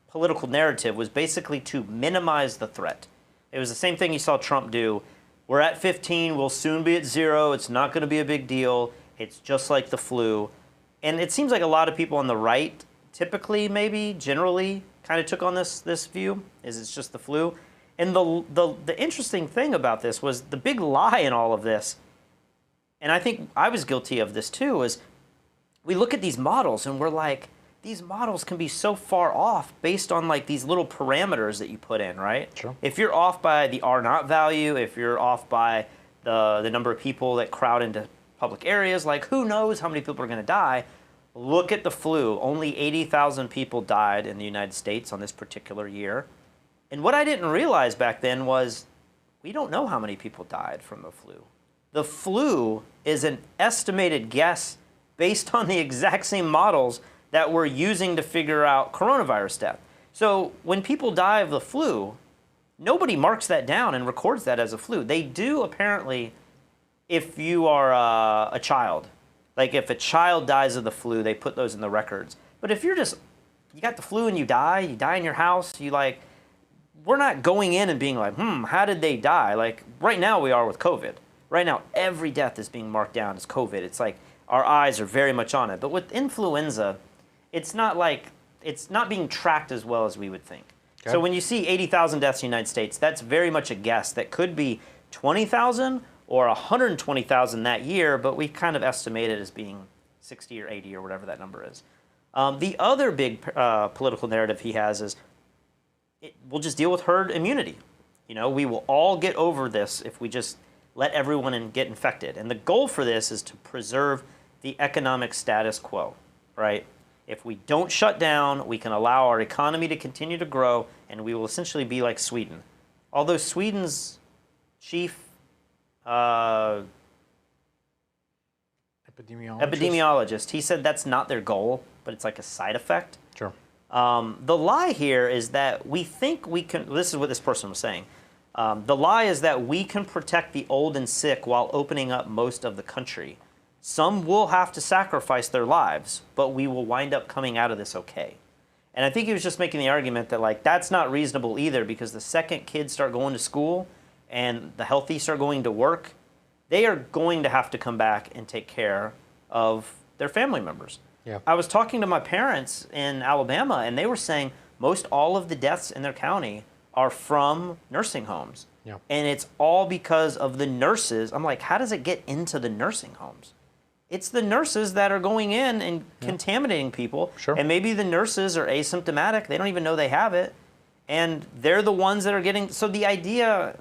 Speaker 2: political narrative was basically to minimize the threat. It was the same thing you saw Trump do. We're at 15, we'll soon be at 0, it's not going to be a big deal, it's just like the flu. And it seems like a lot of people on the right, typically maybe, generally, kind of took on this view, is it's just the flu. And the interesting thing about this was the big lie in all of this, and I think I was guilty of this too, is we look at these models and we're like, these models can be so far off based on like these little parameters that you put in, right?
Speaker 1: Sure.
Speaker 2: If you're off by the R naught value, if you're off by the number of people that crowd into public areas, like who knows how many people are going to die? Look at the flu. Only 80,000 people died in the United States on this particular year. And what I didn't realize back then was we don't know how many people died from the flu. The flu is an estimated guess based on the exact same models that we're using to figure out coronavirus death. So when people die of the flu, nobody marks that down and records that as a flu. They do apparently if you are a child. Like if a child dies of the flu, they put those in the records. But if you got the flu and you die in your house, we're not going in and being like, how did they die? Like right now we are with COVID. Right now every death is being marked down as COVID. It's like our eyes are very much on it. But with influenza, it's not being tracked as well as we would think. Okay. So when you see 80,000 deaths in the United States, that's very much a guess. That could be 20,000 or 120,000 that year, but we kind of estimate it as being 60 or 80 or whatever that number is. The other big political narrative he has is we'll just deal with herd immunity. We will all get over this if we just let everyone get infected. And the goal for this is to preserve the economic status quo, right? If we don't shut down, we can allow our economy to continue to grow, and we will essentially be like Sweden. Although Sweden's chief epidemiologist, he said that's not their goal, but it's like a side effect.
Speaker 1: Sure.
Speaker 2: The lie here is that we think we can, this is what this person was saying, the lie is that we can protect the old and sick while opening up most of the country. Some will have to sacrifice their lives, but we will wind up coming out of this okay. And I think he was just making the argument that like that's not reasonable either, because the second kids start going to school and the healthy start going to work, they are going to have to come back and take care of their family members.
Speaker 1: Yeah.
Speaker 2: I was talking to my parents in Alabama, and they were saying most all of the deaths in their county are from nursing homes.
Speaker 1: Yeah.
Speaker 2: And it's all because of the nurses. I'm like, how does it get into the nursing homes? It's the nurses that are going in and contaminating people.
Speaker 1: Sure.
Speaker 2: And maybe the nurses are asymptomatic. They don't even know they have it. And they're the ones that are getting... So the idea,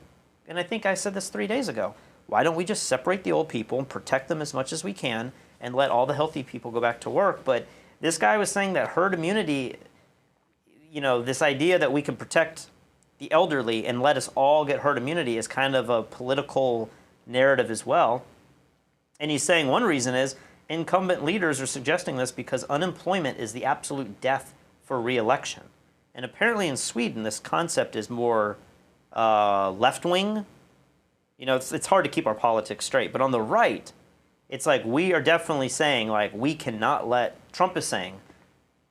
Speaker 2: and I think I said this 3 days ago, why don't we just separate the old people and protect them as much as we can and let all the healthy people go back to work? But this guy was saying that herd immunity, this idea that we can protect the elderly and let us all get herd immunity is kind of a political narrative as well. And he's saying one reason is incumbent leaders are suggesting this because unemployment is the absolute death for re-election. And apparently in Sweden, this concept is more left-wing. It's hard to keep our politics straight. But on the right, it's like we are definitely saying, like, we cannot let, Trump is saying,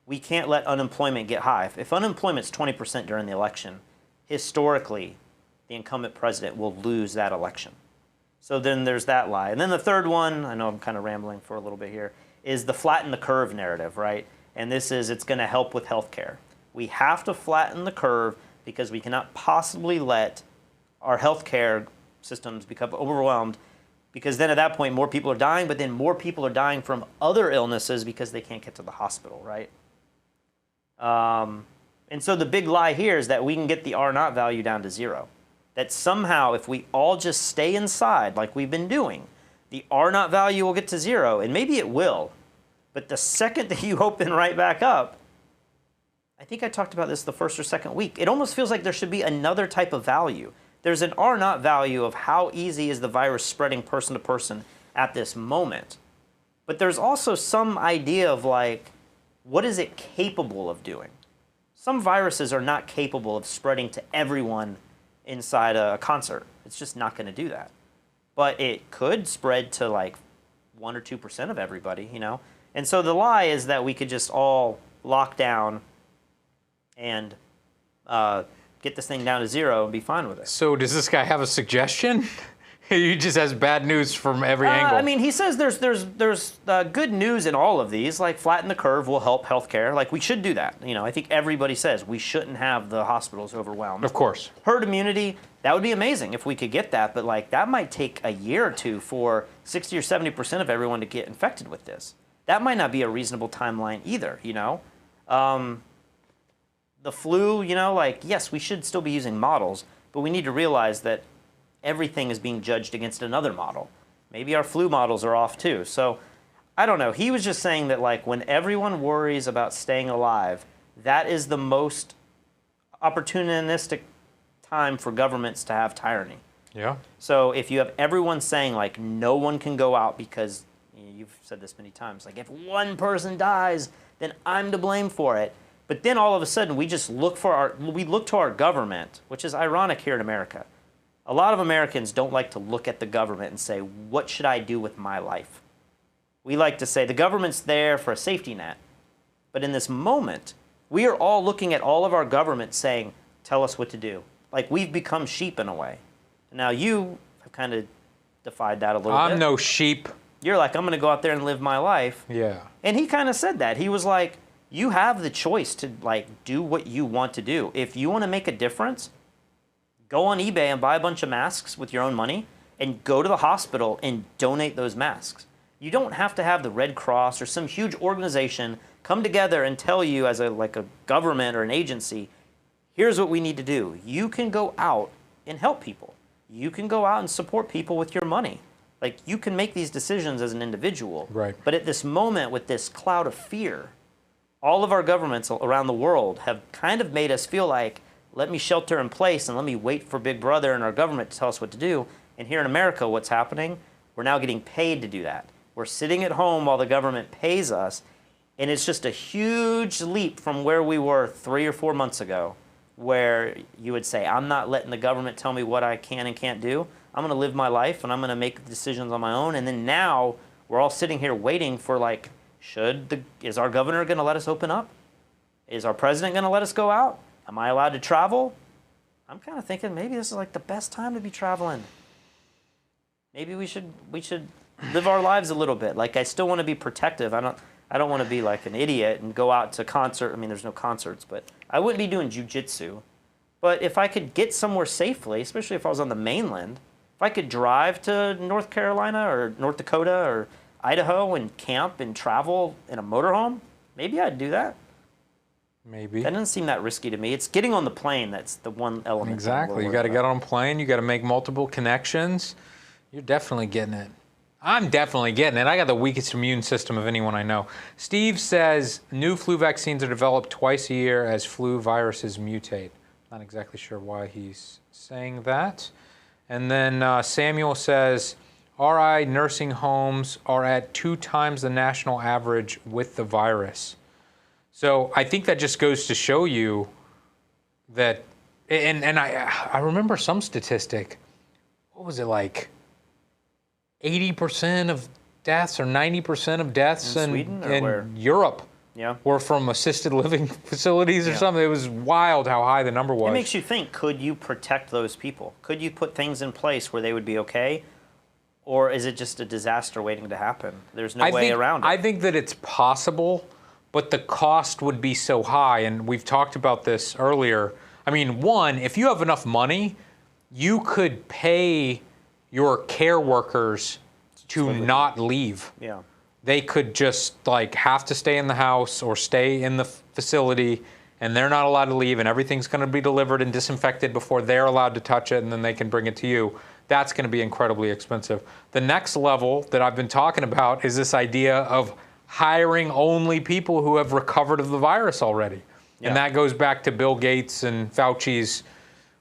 Speaker 2: we can't let unemployment get high. If unemployment's 20% during the election, historically, the incumbent president will lose that election. So then there's that lie. And then the third one, I know I'm kind of rambling for a little bit here, is the flatten the curve narrative, right? And this is, it's going to help with healthcare. We have to flatten the curve because we cannot possibly let our healthcare systems become overwhelmed, because then at that point more people are dying, but then more people are dying from other illnesses because they can't get to the hospital, right? And so the big lie here is that we can get the R naught value down to 0. That somehow if we all just stay inside like we've been doing, the R naught value will get to 0, and maybe it will. But the second that you open right back up, I think I talked about this the first or second week, it almost feels like there should be another type of value. There's an R naught value of how easy is the virus spreading person to person at this moment. But there's also some idea of like, what is it capable of doing? Some viruses are not capable of spreading to everyone inside a concert. It's just not going to do that. but it could spread to like 1 or 2% of everybody, you know? And so the lie is that we could just all lock down and get this thing down to 0 and be fine with it.
Speaker 1: So does this guy have a suggestion? He just has bad news from every angle.
Speaker 2: I mean, he says there's good news in all of these, like flatten the curve will help healthcare. Like we should do that. You know, I think everybody says we shouldn't have the hospitals overwhelmed.
Speaker 1: Of course.
Speaker 2: Herd immunity, that would be amazing if we could get that, but like that might take a year or two for 60 or 70% of everyone to get infected with this. That might not be a reasonable timeline either, you know? The flu, you know, like, yes, we should still be using models, but we need to realize that everything is being judged against another model. Maybe our flu models are off too. So I don't know. He was just saying that like when everyone worries about staying alive, that is the most opportunistic time for governments to have tyranny.
Speaker 1: Yeah.
Speaker 2: So if you have everyone saying like no one can go out because you've said this many times, like if one person dies, then I'm to blame for it. But then all of a sudden we just look to our government, which is ironic here in America. A lot of Americans don't like to look at the government and say, what should I do with my life? We like to say the government's there for a safety net. But in this moment, we are all looking at all of our government saying, tell us what to do. Like we've become sheep in a way. Now you have kind of defied that a little bit.
Speaker 1: I'm no sheep.
Speaker 2: You're like, I'm going to go out there and live my life.
Speaker 1: Yeah.
Speaker 2: And he kind of said that. He was like, you have the choice to like do what you want to do. If you want to make a difference, go on eBay and buy a bunch of masks with your own money and go to the hospital and donate those masks. You don't have to have the Red Cross or some huge organization come together and tell you as a government or an agency, here's what we need to do. You can go out and help people. You can go out and support people with your money. Like you can make these decisions as an individual.
Speaker 1: Right.
Speaker 2: But at this moment with this cloud of fear, all of our governments around the world have kind of made us feel like, let me shelter in place and let me wait for Big Brother and our government to tell us what to do. And here in America, what's happening? We're now getting paid to do that. We're sitting at home while the government pays us, and it's just a huge leap from where we were 3 or 4 months ago, where you would say, I'm not letting the government tell me what I can and can't do. I'm going to live my life, and I'm going to make decisions on my own. And then now we're all sitting here waiting for, like, is our governor going to let us open up? Is our president going to let us go out? Am I allowed to travel? I'm kind of thinking maybe this is like the best time to be traveling. Maybe we should live our lives a little bit. Like I still want to be protective. I don't want to be like an idiot and go out to concert. I mean, there's no concerts, but I wouldn't be doing jujitsu. But if I could get somewhere safely, especially if I was on the mainland, if I could drive to North Carolina or North Dakota or Idaho and camp and travel in a motorhome, maybe I'd do that.
Speaker 1: Maybe.
Speaker 2: That doesn't seem that risky to me. It's getting on the plane that's the one element.
Speaker 1: Exactly. You got to get on a plane. You got to make multiple connections. You're definitely getting it. I'm definitely getting it. I got the weakest immune system of anyone I know. Steve says new flu vaccines are developed twice a year as flu viruses mutate. Not exactly sure why he's saying that. And then Samuel says RI nursing homes are at 2 times the national average with the virus. So I think that just goes to show you that, and I remember some statistic, what was it like, 80% of deaths or 90% of deaths in
Speaker 2: Sweden or where?
Speaker 1: Europe
Speaker 2: Yeah.
Speaker 1: were from assisted living facilities or something. It was wild how high the number was.
Speaker 2: It makes you think, could you protect those people? Could you put things in place where they would be okay? Or is it just a disaster waiting to happen? There's no way around it.
Speaker 1: I think that it's possible, but the cost would be so high, and we've talked about this earlier. I mean, one, if you have enough money, you could pay your care workers to not leave.
Speaker 2: Yeah.
Speaker 1: They could just like have to stay in the house or stay in the facility, and they're not allowed to leave, and everything's going to be delivered and disinfected before they're allowed to touch it, and then they can bring it to you. That's going to be incredibly expensive. The next level that I've been talking about is this idea of hiring only people who have recovered of the virus already. Yeah. And that goes back to Bill Gates and Fauci's,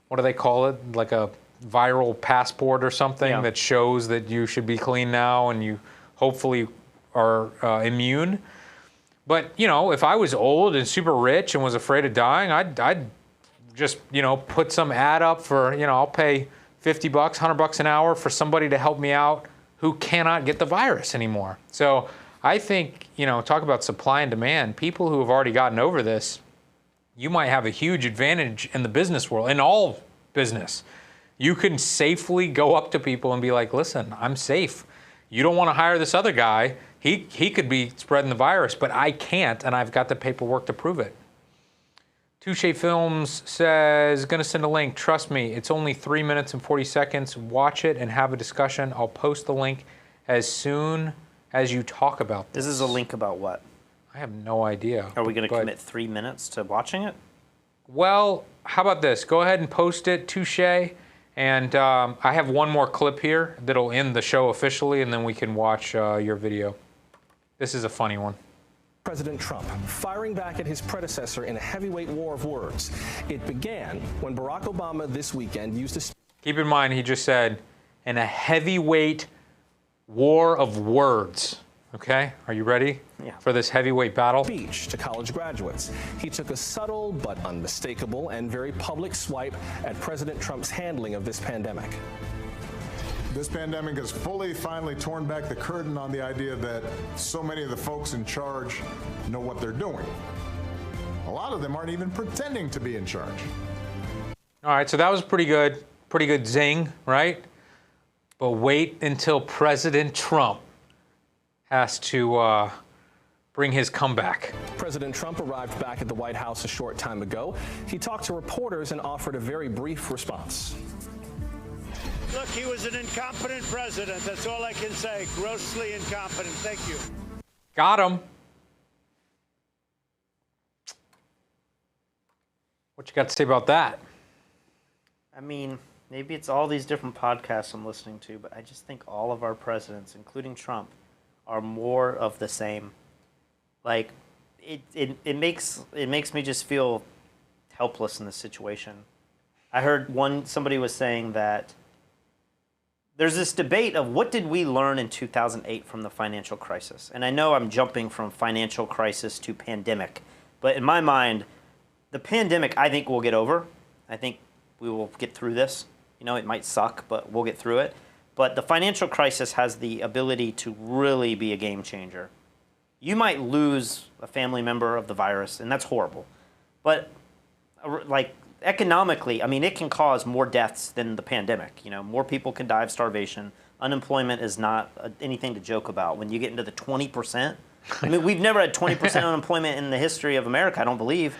Speaker 1: what do they call it? Like a viral passport or something that shows that you should be clean now and you hopefully are immune. But, you know, if I was old and super rich and was afraid of dying, I'd just, you know, put some ad up for, you know, I'll pay $50, $100 an hour for somebody to help me out who cannot get the virus anymore. So I think, talk about supply and demand. People who have already gotten over this, you might have a huge advantage in the business world, in all business. You can safely go up to people and be like, listen, I'm safe. You don't want to hire this other guy. He could be spreading the virus, but I can't, and I've got the paperwork to prove it. Touche Films says, going to send a link. Trust me, it's only 3 minutes and 40 seconds. Watch it and have a discussion. I'll post the link as soon as you talk about this.
Speaker 2: This is a link about what?
Speaker 1: I have no idea.
Speaker 2: Are we going to commit 3 minutes to watching it?
Speaker 1: Well, how about this? Go ahead and post it, Touche. And I have one more clip here that'll end the show officially, and then we can watch your video. This is a funny one.
Speaker 20: President Trump firing back at his predecessor in a heavyweight war of words. It began when Barack Obama this weekend used a...
Speaker 1: Keep in mind, he just said, in a heavyweight war of words. Okay, are you ready for this heavyweight battle?
Speaker 20: Speech to college graduates. He took a subtle but unmistakable and very public swipe at President Trump's handling of this pandemic.
Speaker 9: This pandemic has finally torn back the curtain on the idea that so many of the folks in charge know what they're doing. A lot of them aren't even pretending to be in charge.
Speaker 1: All right, so that was pretty good zing, right? But wait until President Trump has to bring his comeback.
Speaker 20: President Trump arrived back at the White House a short time ago. He talked to reporters and offered a very brief response.
Speaker 21: Look, he was an incompetent president. That's all I can say. Grossly incompetent. Thank you.
Speaker 1: Got him. What you got to say about that?
Speaker 2: I mean, maybe it's all these different podcasts I'm listening to, but I just think all of our presidents, including Trump, are more of the same. Like, it makes me just feel helpless in this situation. I heard somebody was saying that there's this debate of what did we learn in 2008 from the financial crisis? And I know I'm jumping from financial crisis to pandemic, but in my mind, the pandemic I think we'll get over. I think we will get through this. It might suck, but we'll get through it. But the financial crisis has the ability to really be a game changer. You might lose a family member of the virus, and that's horrible. But economically, I mean, it can cause more deaths than the pandemic. More people can die of starvation. Unemployment is not anything to joke about. When you get into the 20%, I mean, we've never had 20% unemployment in the history of America, I don't believe.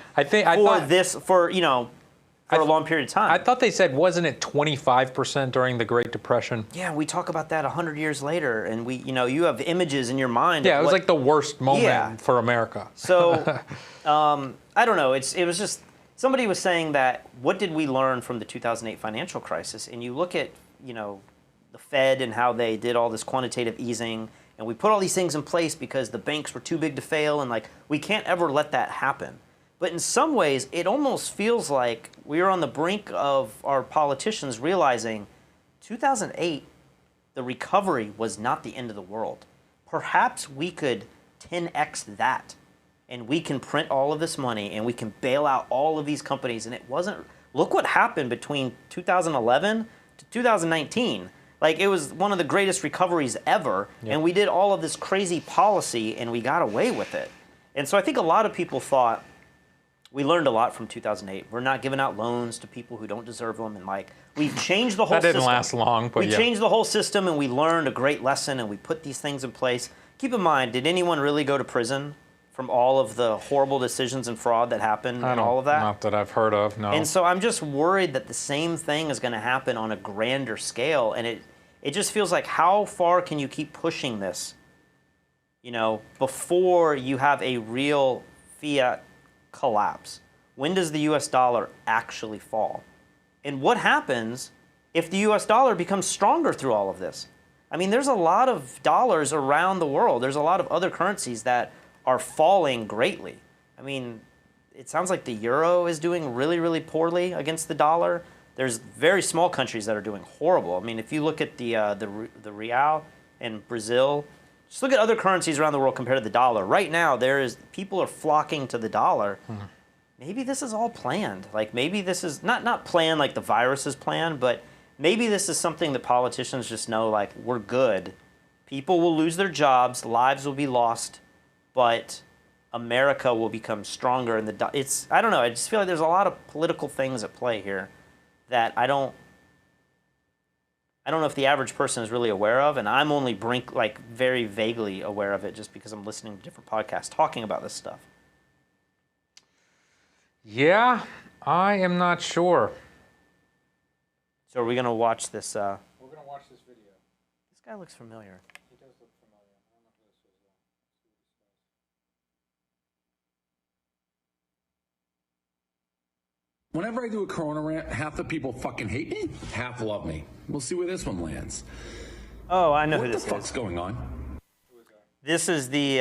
Speaker 2: For a long period of time.
Speaker 1: I thought they said, wasn't it 25% during the Great Depression?
Speaker 2: Yeah, we talk about that 100 years later, and you have images in your mind.
Speaker 1: Yeah, it was like the worst moment for America.
Speaker 2: So, I don't know. It was just, somebody was saying that, what did we learn from the 2008 financial crisis? And you look at, the Fed and how they did all this quantitative easing, and we put all these things in place because the banks were too big to fail, and we can't ever let that happen. But in some ways, it almost feels like we are on the brink of our politicians realizing 2008, the recovery was not the end of the world. Perhaps we could 10x that, and we can print all of this money, and we can bail out all of these companies. And it wasn't, look what happened between 2011 to 2019. It was one of the greatest recoveries ever, and we did all of this crazy policy, and we got away with it. And so I think a lot of people thought, we learned a lot from 2008. We're not giving out loans to people who don't deserve them. And we've changed the whole system.
Speaker 1: That didn't last long, but
Speaker 2: we changed the whole system, and we learned a great lesson, and we put these things in place. Keep in mind, did anyone really go to prison from all of the horrible decisions and fraud that happened and all of that?
Speaker 1: Not that I've heard of, no.
Speaker 2: And so I'm just worried that the same thing is going to happen on a grander scale. And it just feels like, how far can you keep pushing this, before you have a real fiat collapse? When does the US dollar actually fall? And what happens if the US dollar becomes stronger through all of this? I mean, there's a lot of dollars around the world. There's a lot of other currencies that are falling greatly. I mean, it sounds like the euro is doing really, really poorly against the dollar. There's very small countries that are doing horrible. I mean, if you look at the real in Brazil, just look at other currencies around the world compared to the dollar. Right now, people are flocking to the dollar. Maybe this is all planned. Maybe this is not planned like the virus is planned, but maybe this is something that politicians just know, like, we're good. People will lose their jobs, lives will be lost, but America will become stronger. And I don't know, I just feel like there's a lot of political things at play here that I don't know if the average person is really aware of, and I'm only very vaguely aware of it just because I'm listening to different podcasts talking about this stuff.
Speaker 1: Yeah, I am not sure.
Speaker 2: So are we going to watch this?
Speaker 1: We're going to watch this video.
Speaker 2: This guy looks familiar.
Speaker 1: He does look familiar. I don't know who this is, though.
Speaker 5: Whenever I do a Corona rant, half the people fucking hate me, half love me. We'll see where this one lands.
Speaker 2: Oh, I know who this is.
Speaker 5: What the fuck's going on?
Speaker 2: This is the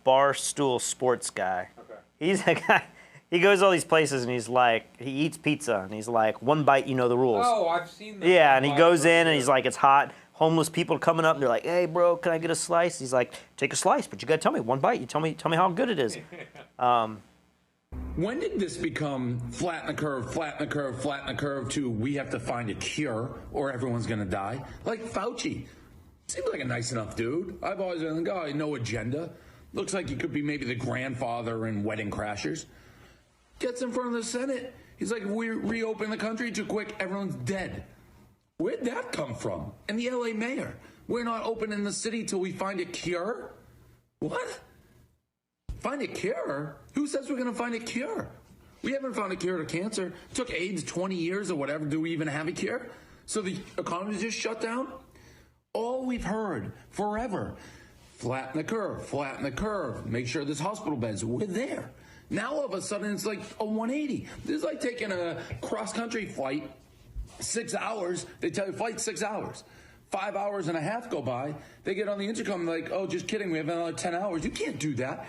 Speaker 2: Barstool Sports guy.
Speaker 1: Okay.
Speaker 2: He's a guy. He goes all these places and he's like, he eats pizza and he's like, one bite, you know the rules.
Speaker 1: Oh, I've seen that.
Speaker 2: Yeah, and he goes in and he's like, it's hot. Homeless people are coming up and they're like, hey, bro, can I get a slice? He's like, take a slice, but you gotta tell me one bite. You tell me how good it is.
Speaker 5: When did this become flatten the curve, flatten the curve, flatten the curve to we have to find a cure or everyone's gonna die? Like Fauci. Seems like a nice enough dude. I've always been the guy, no agenda. Looks like he could be maybe the grandfather in Wedding Crashers. Gets in front of the Senate. He's like, we reopen the country too quick, everyone's dead. Where'd that come from? And the LA mayor, we're not opening the city till we find a cure? What? Find a cure? Who says we're gonna find a cure? We haven't found a cure to cancer. It took AIDS 20 years or whatever. Do we even have a cure? So the economy's just shut down? All we've heard forever, flatten the curve, make sure there's hospital beds. We're there. Now all of a sudden it's like a 180. This is like taking a cross-country flight, 6 hours. They tell you flight 6 hours. 5 hours and a half go by. They get on the intercom like, oh, just kidding. We have another 10 hours. You can't do that.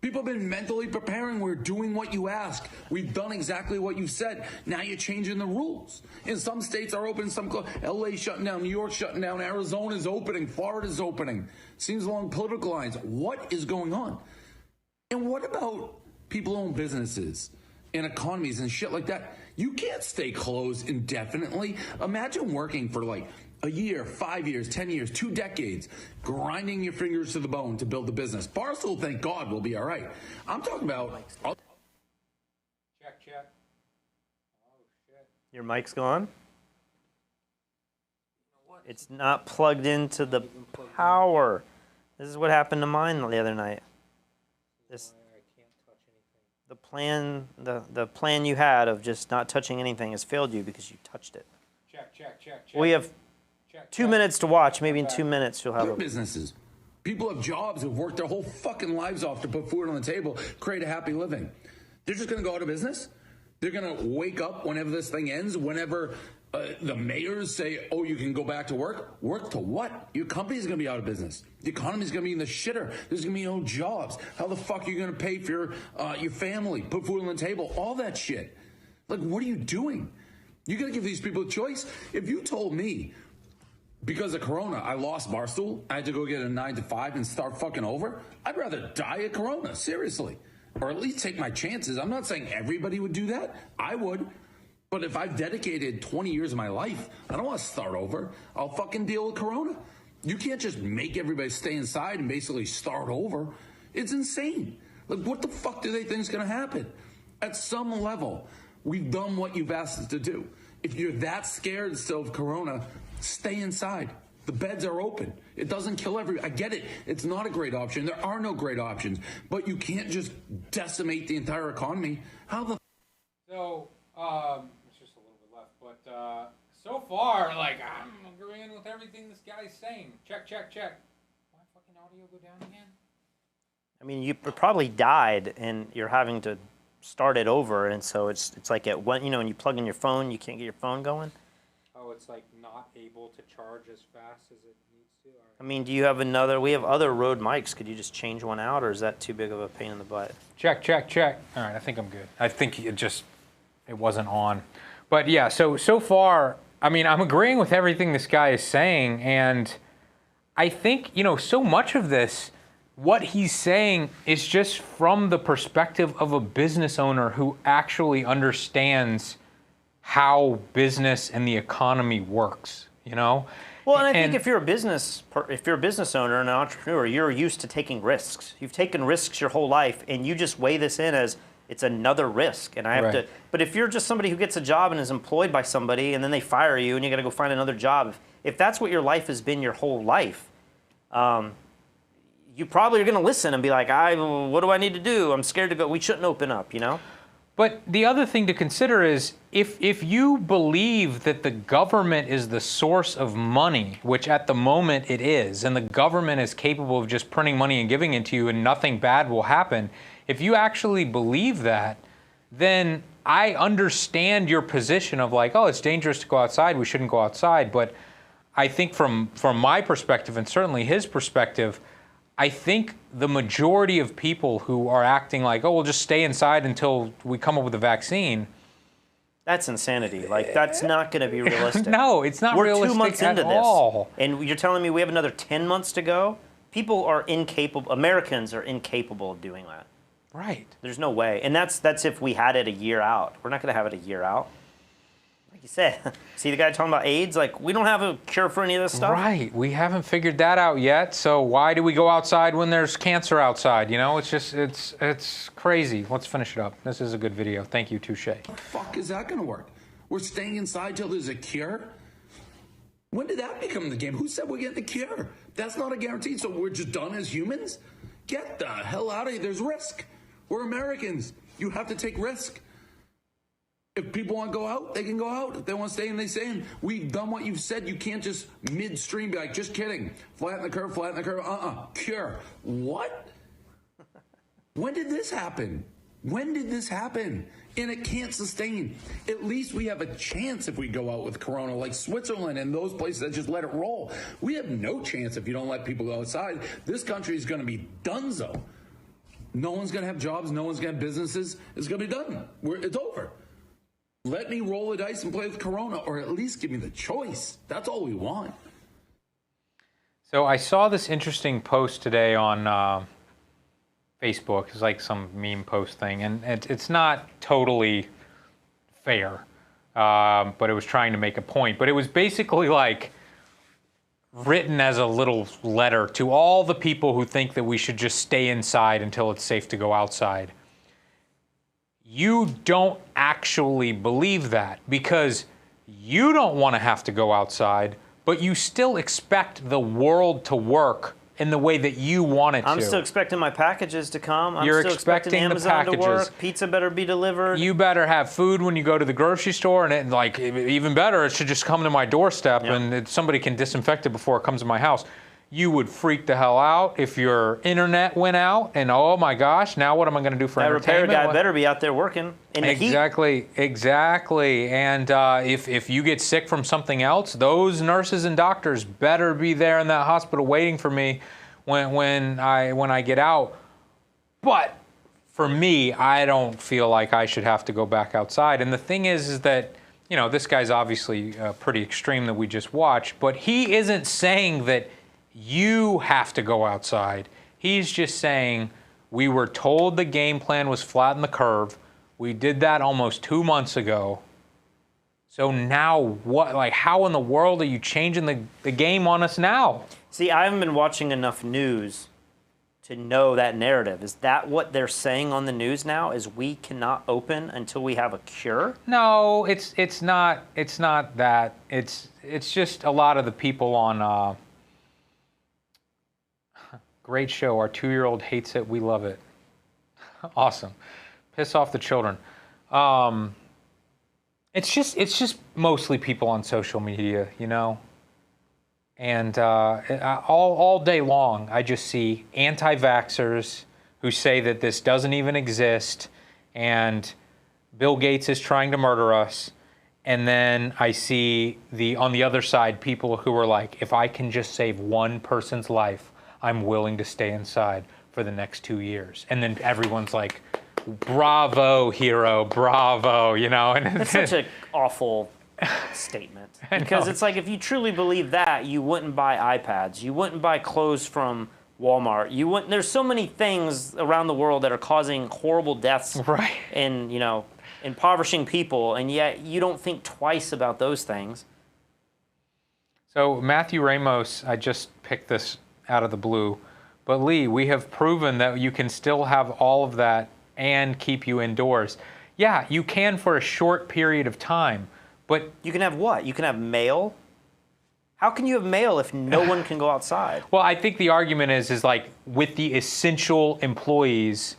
Speaker 5: People have been mentally preparing. We're doing what you ask. We've done exactly what you said. Now you're changing the rules. And some states are open, some closed. LA shutting down, New York shutting down, Arizona's opening, Florida's opening. Seems along political lines. What is going on? And what about people who own businesses and economies and shit like that? You can't stay closed indefinitely. Imagine working for like a year, 5 years, 10 years, 2 decades, grinding your fingers to the bone to build a business. Barstool, thank God, will be all right. I'm talking about...
Speaker 1: Check. Oh, shit.
Speaker 2: Your mic's gone? It's not plugged into the power. This is what happened to mine the other night. The plan you had of just not touching anything has failed you because you touched it.
Speaker 1: Check.
Speaker 2: We have 2 minutes to watch. Maybe in 2 minutes you'll have a...
Speaker 5: businesses. People have jobs who've worked their whole fucking lives off to put food on the table, create a happy living. They're just going to go out of business? They're going to wake up whenever this thing ends, whenever the mayors say, oh, you can go back to work? Work to what? Your company's going to be out of business. The economy's going to be in the shitter. There's going to be no jobs. How the fuck are you going to pay for your family, put food on the table, all that shit? Like, what are you doing? You got to give these people a choice. If you told me, because of Corona, I lost Barstool, I had to go get a 9 to 5 and start fucking over, I'd rather die of Corona, seriously. Or at least take my chances. I'm not saying everybody would do that. I would. But if I've dedicated 20 years of my life, I don't want to start over. I'll fucking deal with Corona. You can't just make everybody stay inside and basically start over. It's insane. Like, what the fuck do they think is going to happen? At some level, we've done what you've asked us to do. If you're that scared still of Corona, stay inside. The beds are open. It doesn't kill everybody. I get it. It's not a great option. There are no great options. But you can't just decimate the entire economy. How the...
Speaker 1: So, it's just a little bit left. But so far, like, I'm agreeing with everything this guy's saying. Check. Why fucking audio go down again?
Speaker 2: I mean, you probably died and you're having to start it over. And so it's like when you plug in your phone, you can't get your phone going.
Speaker 1: Oh, it's like not able to charge as fast as it needs to?
Speaker 2: I mean, do you have we have other Rode mics. Could you just change one out, or is that too big of a pain in the butt?
Speaker 1: Check. All right, I think I'm good. I think it wasn't on. But yeah, so far, I mean, I'm agreeing with everything this guy is saying, and I think, so much of this, what he's saying is just from the perspective of a business owner who actually understands how business and the economy works, you know?
Speaker 2: Well, and I think if you're a business owner and an entrepreneur, you're used to taking risks. You've taken risks your whole life, and you just weigh this in as it's another risk, and I have to. But if you're just somebody who gets a job and is employed by somebody, and then they fire you, and you got to go find another job, if that's what your life has been your whole life, you probably are going to listen and be like, what do I need to do? I'm scared to go. We shouldn't open up, you know?
Speaker 1: But the other thing to consider is if you believe that the government is the source of money, which at the moment it is, and the government is capable of just printing money and giving it to you and nothing bad will happen, if you actually believe that, then I understand your position of like, oh, it's dangerous to go outside, we shouldn't go outside. But I think from my perspective, and certainly his perspective, I think the majority of people who are acting like, oh, we'll just stay inside until we come up with a vaccine.
Speaker 2: That's insanity. Like, that's not going to be realistic.
Speaker 1: No, it's not realistic at all.
Speaker 2: We're 2 months into this, and you're telling me we have another 10 months to go? People are incapable, Americans are incapable of doing that.
Speaker 1: Right.
Speaker 2: There's no way. And that's if we had it a year out. We're not going to have it a year out. Like you said, see the guy talking about AIDS? Like, we don't have a cure for any of this stuff.
Speaker 1: Right. We haven't figured that out yet. So why do we go outside when there's cancer outside? You know, it's just, it's crazy. Let's finish it up. This is a good video. Thank you, Touche.
Speaker 5: How the fuck is that going to work? We're staying inside till there's a cure? When did that become the game? Who said we're getting the cure? That's not a guarantee. So we're just done as humans? Get the hell out of here. There's risk. We're Americans. You have to take risk. If people want to go out, they can go out. If they want to stay in, they stay in. We've done what you've said. You can't just midstream be like, just kidding. Flatten the curve, flatten the curve. Cure. What? When did this happen? When did this happen? And it can't sustain. At least we have a chance if we go out with Corona, like Switzerland and those places that just let it roll. We have no chance if you don't let people go outside. This country is going to be donezo. No one's going to have jobs. No one's going to have businesses. It's going to be done. It's over. Let me roll the dice and play with Corona, or at least give me the choice. That's all we want.
Speaker 1: So I saw this interesting post today on Facebook. It's like some meme post thing, and it's not totally fair, but it was trying to make a point. But it was basically like written as a little letter to all the people who think that we should just stay inside until it's safe to go outside. You don't actually believe that because you don't want to have to go outside, but you still expect the world to work in the way that you want it to.
Speaker 2: I'm still expecting my packages to come.
Speaker 1: You're
Speaker 2: still expecting Amazon to work. Pizza better be delivered.
Speaker 1: You better have food when you go to the grocery store, and like even better, it should just come to my doorstep, and somebody can disinfect it before it comes to my house. You would freak the hell out if your internet went out, and oh my gosh, now what am I going to do for entertainment?
Speaker 2: That repair guy better be out there working in the heat.
Speaker 1: Exactly. And if you get sick from something else, those nurses and doctors better be there in that hospital waiting for me when I get out. But for me, I don't feel like I should have to go back outside. And the thing is that, you know, this guy's obviously pretty extreme that we just watched, but he isn't saying that you have to go outside. He's just saying we were told the game plan was flatten the curve. We did that almost 2 months ago. So now what? Like, how in the world are you changing the game on us now?
Speaker 2: See, I haven't been watching enough news to know that narrative. Is that what they're saying on the news now? Is we cannot open until we have a cure?
Speaker 1: No, it's not that. It's just a lot of the people on. Great show. Our 2-year-old hates it. We love it. Awesome. Piss off the children. It's just mostly people on social media, you know. And all day long, I just see anti-vaxxers who say that this doesn't even exist, and Bill Gates is trying to murder us. And then I see on the other side people who are like, if I can just save one person's life, I'm willing to stay inside for the next 2 years. And then everyone's like, bravo, hero, bravo, you know? And
Speaker 2: it's such an awful statement. Because it's like, if you truly believe that, you wouldn't buy iPads. You wouldn't buy clothes from Walmart. There's so many things around the world that are causing horrible deaths.
Speaker 1: Right.
Speaker 2: And, you know, impoverishing people, and yet you don't think twice about those things.
Speaker 1: So Matthew Ramos, I just picked this out of the blue, but Lee, we have proven that you can still have all of that and keep you indoors. Yeah, you can for a short period of time, but...
Speaker 2: You can have what? You can have mail? How can you have mail if no one can go outside?
Speaker 1: Well, I think the argument is like with the essential employees,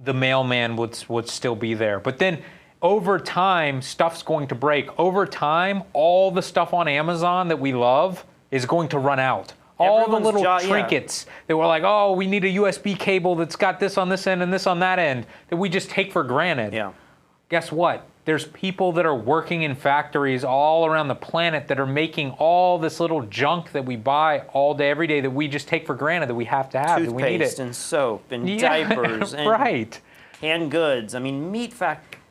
Speaker 1: the mailman would still be there. But then over time, stuff's going to break. Over time, all the stuff on Amazon that we love is going to run out. All the little trinkets that were like, oh, we need a USB cable that's got this on this end and this on that end that we just take for granted.
Speaker 2: Yeah.
Speaker 1: Guess what? There's people that are working in factories all around the planet that are making all this little junk that we buy all day, every day that we just take for granted that we have to have.
Speaker 2: Toothpaste
Speaker 1: that we need it.
Speaker 2: and soap and diapers and canned goods. I mean,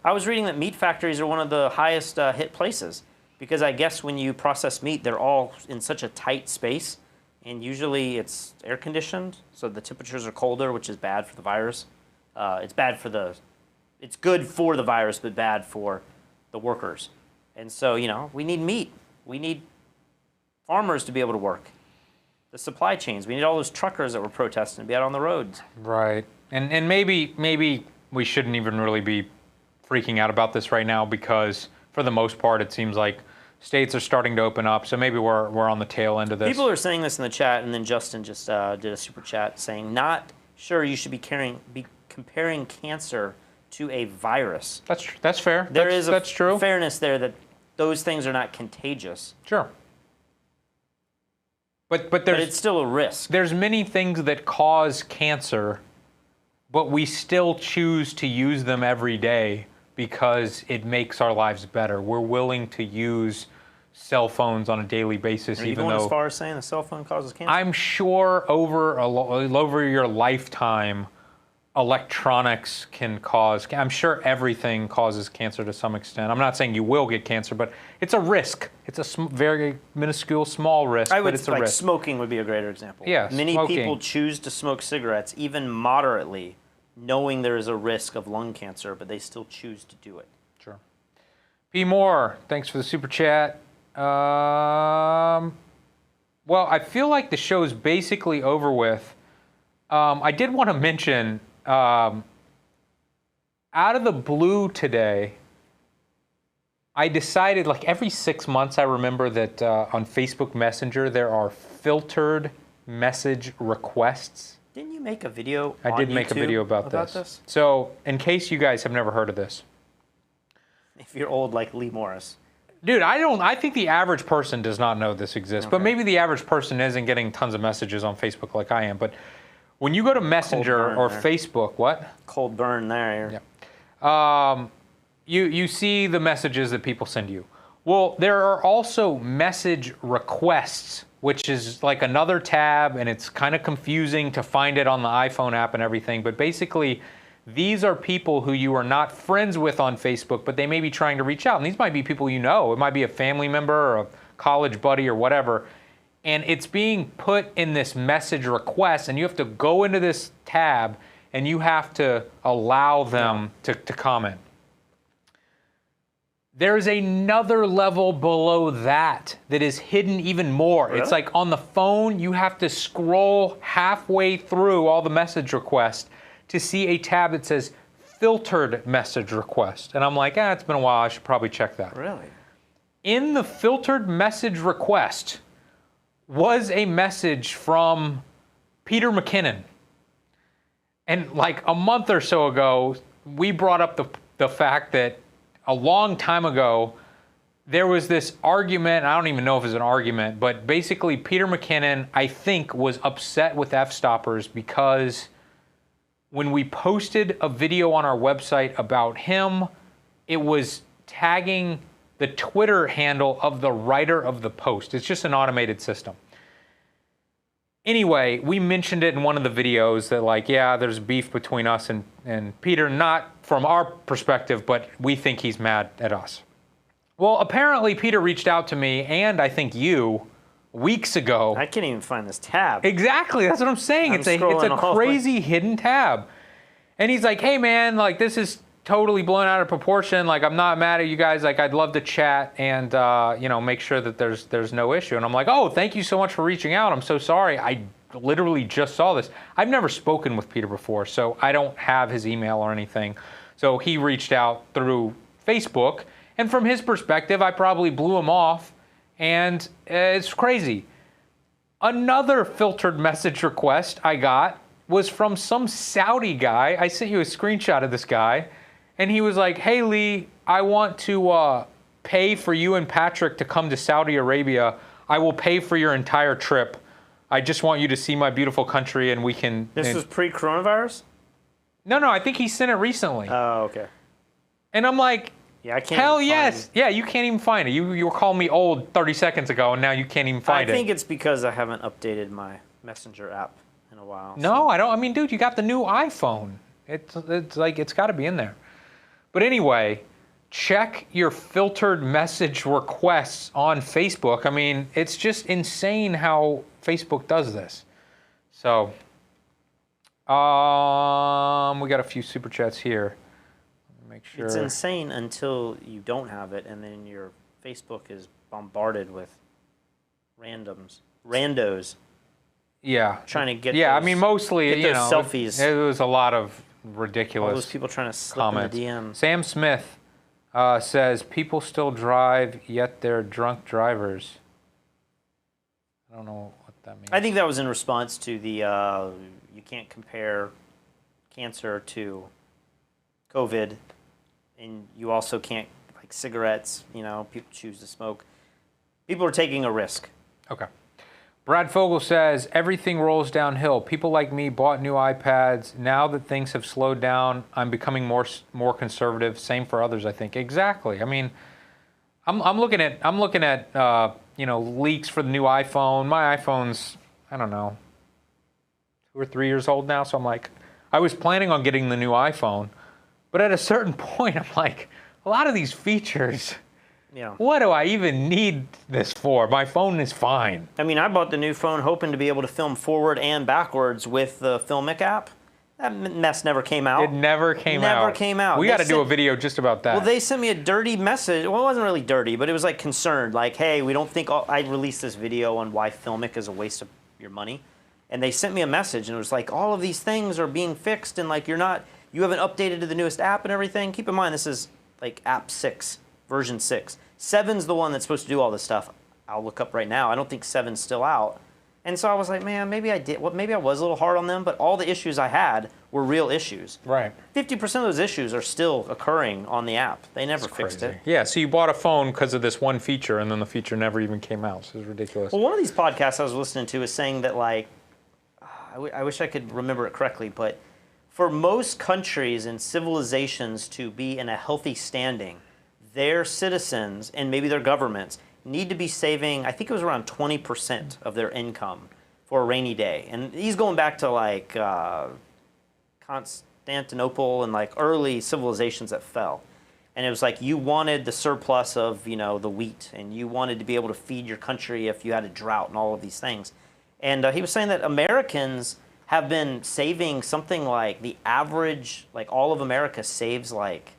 Speaker 2: I was reading that meat factories are one of the highest hit places because I guess when you process meat, they're all in such a tight space. And usually it's air conditioned, so the temperatures are colder, which is bad for the virus. It's good for the virus, but bad for the workers. And so, we need meat. We need farmers to be able to work. The supply chains. We need all those truckers that were protesting to be out on the roads.
Speaker 1: Right. And maybe we shouldn't even really be freaking out about this right now because for the most part, it seems like states are starting to open up, so maybe we're on the tail end of this.
Speaker 2: People are saying this in the chat, and then Justin just did a super chat saying, not sure you should be comparing cancer to a virus.
Speaker 1: That's fair. That's true.
Speaker 2: Fairness there that those things are not contagious.
Speaker 1: Sure. But
Speaker 2: it's still a risk.
Speaker 1: There's many things that cause cancer, but we still choose to use them every day because it makes our lives better. We're willing to use cell phones on a daily basis,
Speaker 2: Are you
Speaker 1: even
Speaker 2: going
Speaker 1: though
Speaker 2: as far as saying the cell phone causes cancer?
Speaker 1: I'm sure over your lifetime, electronics can cause. I'm sure everything causes cancer to some extent. I'm not saying you will get cancer, but it's a risk. It's a very minuscule, small risk, but it's a risk.
Speaker 2: Smoking would be a greater example.
Speaker 1: Yeah,
Speaker 2: Many
Speaker 1: smoking.
Speaker 2: people choose to smoke cigarettes, even moderately, knowing there is a risk of lung cancer, but they still choose to do it.
Speaker 1: Sure. P. Moore, thanks for the super chat. Well, I feel like the show's basically over with. I did want to mention, out of the blue today, I decided, like every 6 months, I remember that on Facebook Messenger, there are filtered message requests.
Speaker 2: Didn't you make a video
Speaker 1: I did make a video about this. So, in case you guys have never heard of this.
Speaker 2: If you're old like Lee Morris.
Speaker 1: Dude, I think the average person does not know this exists, but maybe the average person isn't getting tons of messages on Facebook like I am. But when you go to Messenger or Facebook, what?
Speaker 2: Cold burn there.
Speaker 1: Yeah. You see the messages that people send you. Well, there are also message requests, which is like another tab, and it's kind of confusing to find it on the iPhone app and everything. But basically, these are people who you are not friends with on Facebook, but they may be trying to reach out. And these might be people you know. It might be a family member or a college buddy or whatever. And it's being put in this message request, and you have to go into this tab, and you have to allow them to comment. There's another level below that is hidden even more. Really? It's like on the phone, you have to scroll halfway through all the message requests to see a tab that says filtered message request. And I'm like, it's been a while, I should probably check that.
Speaker 2: Really?
Speaker 1: In the filtered message request was a message from Peter McKinnon. And like a month or so ago, we brought up the fact that a long time ago, there was this argument, I don't even know if it's an argument, but basically Peter McKinnon, I think, was upset with F-stoppers because when we posted a video on our website about him, it was tagging the Twitter handle of the writer of the post. It's just an automated system. Anyway, we mentioned it in one of the videos that like, yeah, there's beef between us and Peter, not from our perspective, but we think he's mad at us. Well, apparently Peter reached out to me and I think you weeks ago.
Speaker 2: I can't even find this tab.
Speaker 1: Exactly, that's what I'm saying. It's a crazy hidden tab. And he's like, hey man, like this is totally blown out of proportion. Like, I'm not mad at you guys. Like, I'd love to chat and, you know, make sure that there's no issue. And I'm like, oh, thank you so much for reaching out. I'm so sorry. I literally just saw this. I've never spoken with Peter before, so I don't have his email or anything. So he reached out through Facebook. And from his perspective, I probably blew him off. And it's crazy. Another filtered message request I got was from some Saudi guy. I sent you a screenshot of this guy. And he was like, hey, Lee, I want to pay for you and Patrick to come to Saudi Arabia. I will pay for your entire trip. I just want you to see my beautiful country and we can...
Speaker 2: This was pre-coronavirus?
Speaker 1: No, I think he sent it recently.
Speaker 2: Oh, okay.
Speaker 1: And I'm like,
Speaker 2: yeah, I can't
Speaker 1: hell
Speaker 2: even
Speaker 1: yes. Yeah, you can't even find it. You were calling me old 30 seconds ago and now you can't even find it.
Speaker 2: I think it's because I haven't updated my Messenger app in a while.
Speaker 1: No, I don't. I mean, dude, you got the new iPhone. It's like, it's got to be in there. But anyway, check your filtered message requests on Facebook. I mean, it's just insane how Facebook does this. So, we got a few super chats here. Make sure.
Speaker 2: It's insane until you don't have it, and then your Facebook is bombarded with randos.
Speaker 1: Yeah.
Speaker 2: Trying to get
Speaker 1: I
Speaker 2: those,
Speaker 1: mean, mostly,
Speaker 2: get those selfies.
Speaker 1: It was a lot of ridiculous
Speaker 2: All those people trying to slip
Speaker 1: comments.
Speaker 2: in the DM.
Speaker 1: Sam Smith says, people still drive, yet they're drunk drivers. I don't know what that means.
Speaker 2: I think that was in response to the you can't compare cancer to COVID, and you also can't, like cigarettes, you know, people choose to smoke. People are taking a risk.
Speaker 1: Okay. Brad Fogel says, everything rolls downhill. People like me bought new iPads. Now that things have slowed down, I'm becoming more conservative. Same for others, I think. Exactly. I mean, I'm looking at you know, leaks for the new iPhone. My iPhone's, I don't know, 2 or 3 years old now. So I'm like, I was planning on getting the new iPhone, but at a certain point, I'm like, a lot of these features.
Speaker 2: Yeah.
Speaker 1: What do I even need this for? My phone is fine.
Speaker 2: I mean, I bought the new phone hoping to be able to film forward and backwards with the Filmic app. That mess never came out.
Speaker 1: It never came out.
Speaker 2: Never came out.
Speaker 1: We got to do a video just about that.
Speaker 2: Well, they sent me a dirty message. Well, it wasn't really dirty, but it was like concerned. Like, hey, we don't think I released this video on why Filmic is a waste of your money. And they sent me a message, and it was like, all of these things are being fixed, and like you haven't updated to the newest app and everything. Keep in mind, this is like app 6, version 6. 7's the one that's supposed to do all this stuff. I'll look up right now. I don't think 7's still out. And so I was like, man, maybe I did. Well, maybe I was a little hard on them, but all the issues I had were real issues.
Speaker 1: Right.
Speaker 2: 50% of those issues are still occurring on the app. They never fixed it.
Speaker 1: Yeah, so you bought a phone because of this one feature, and then the feature never even came out. So it's ridiculous.
Speaker 2: Well, one of these podcasts I was listening to is saying that, like, I wish I could remember it correctly, but for most countries and civilizations to be in a healthy standing, their citizens and maybe their governments need to be saving, I think it was around 20% of their income for a rainy day. And he's going back to like Constantinople and like early civilizations that fell. And it was like you wanted the surplus of, you know, the wheat, and you wanted to be able to feed your country if you had a drought and all of these things. And he was saying that Americans have been saving something like the average, like all of America saves like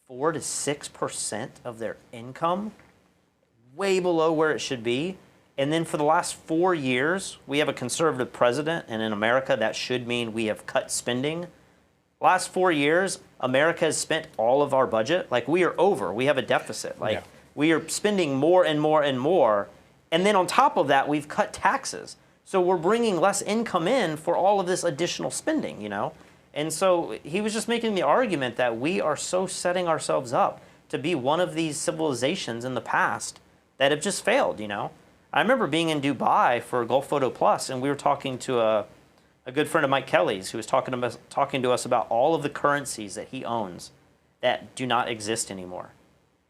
Speaker 2: 4 to 6% of their income, way below where it should be. And then for the last 4 years, we have a conservative president, and in America, that should mean we have cut spending. Last 4 years, America has spent all of our budget. Like, we are over. We have a deficit. Like, we are spending more and more and more. And then on top of that, we've cut taxes. So we're bringing less income in for all of this additional spending, you know? And so he was just making the argument that we are so setting ourselves up to be one of these civilizations in the past that have just failed, you know? I remember being in Dubai for Gulf Photo Plus, and we were talking to a good friend of Mike Kelly's who was talking to us about all of the currencies that he owns that do not exist anymore.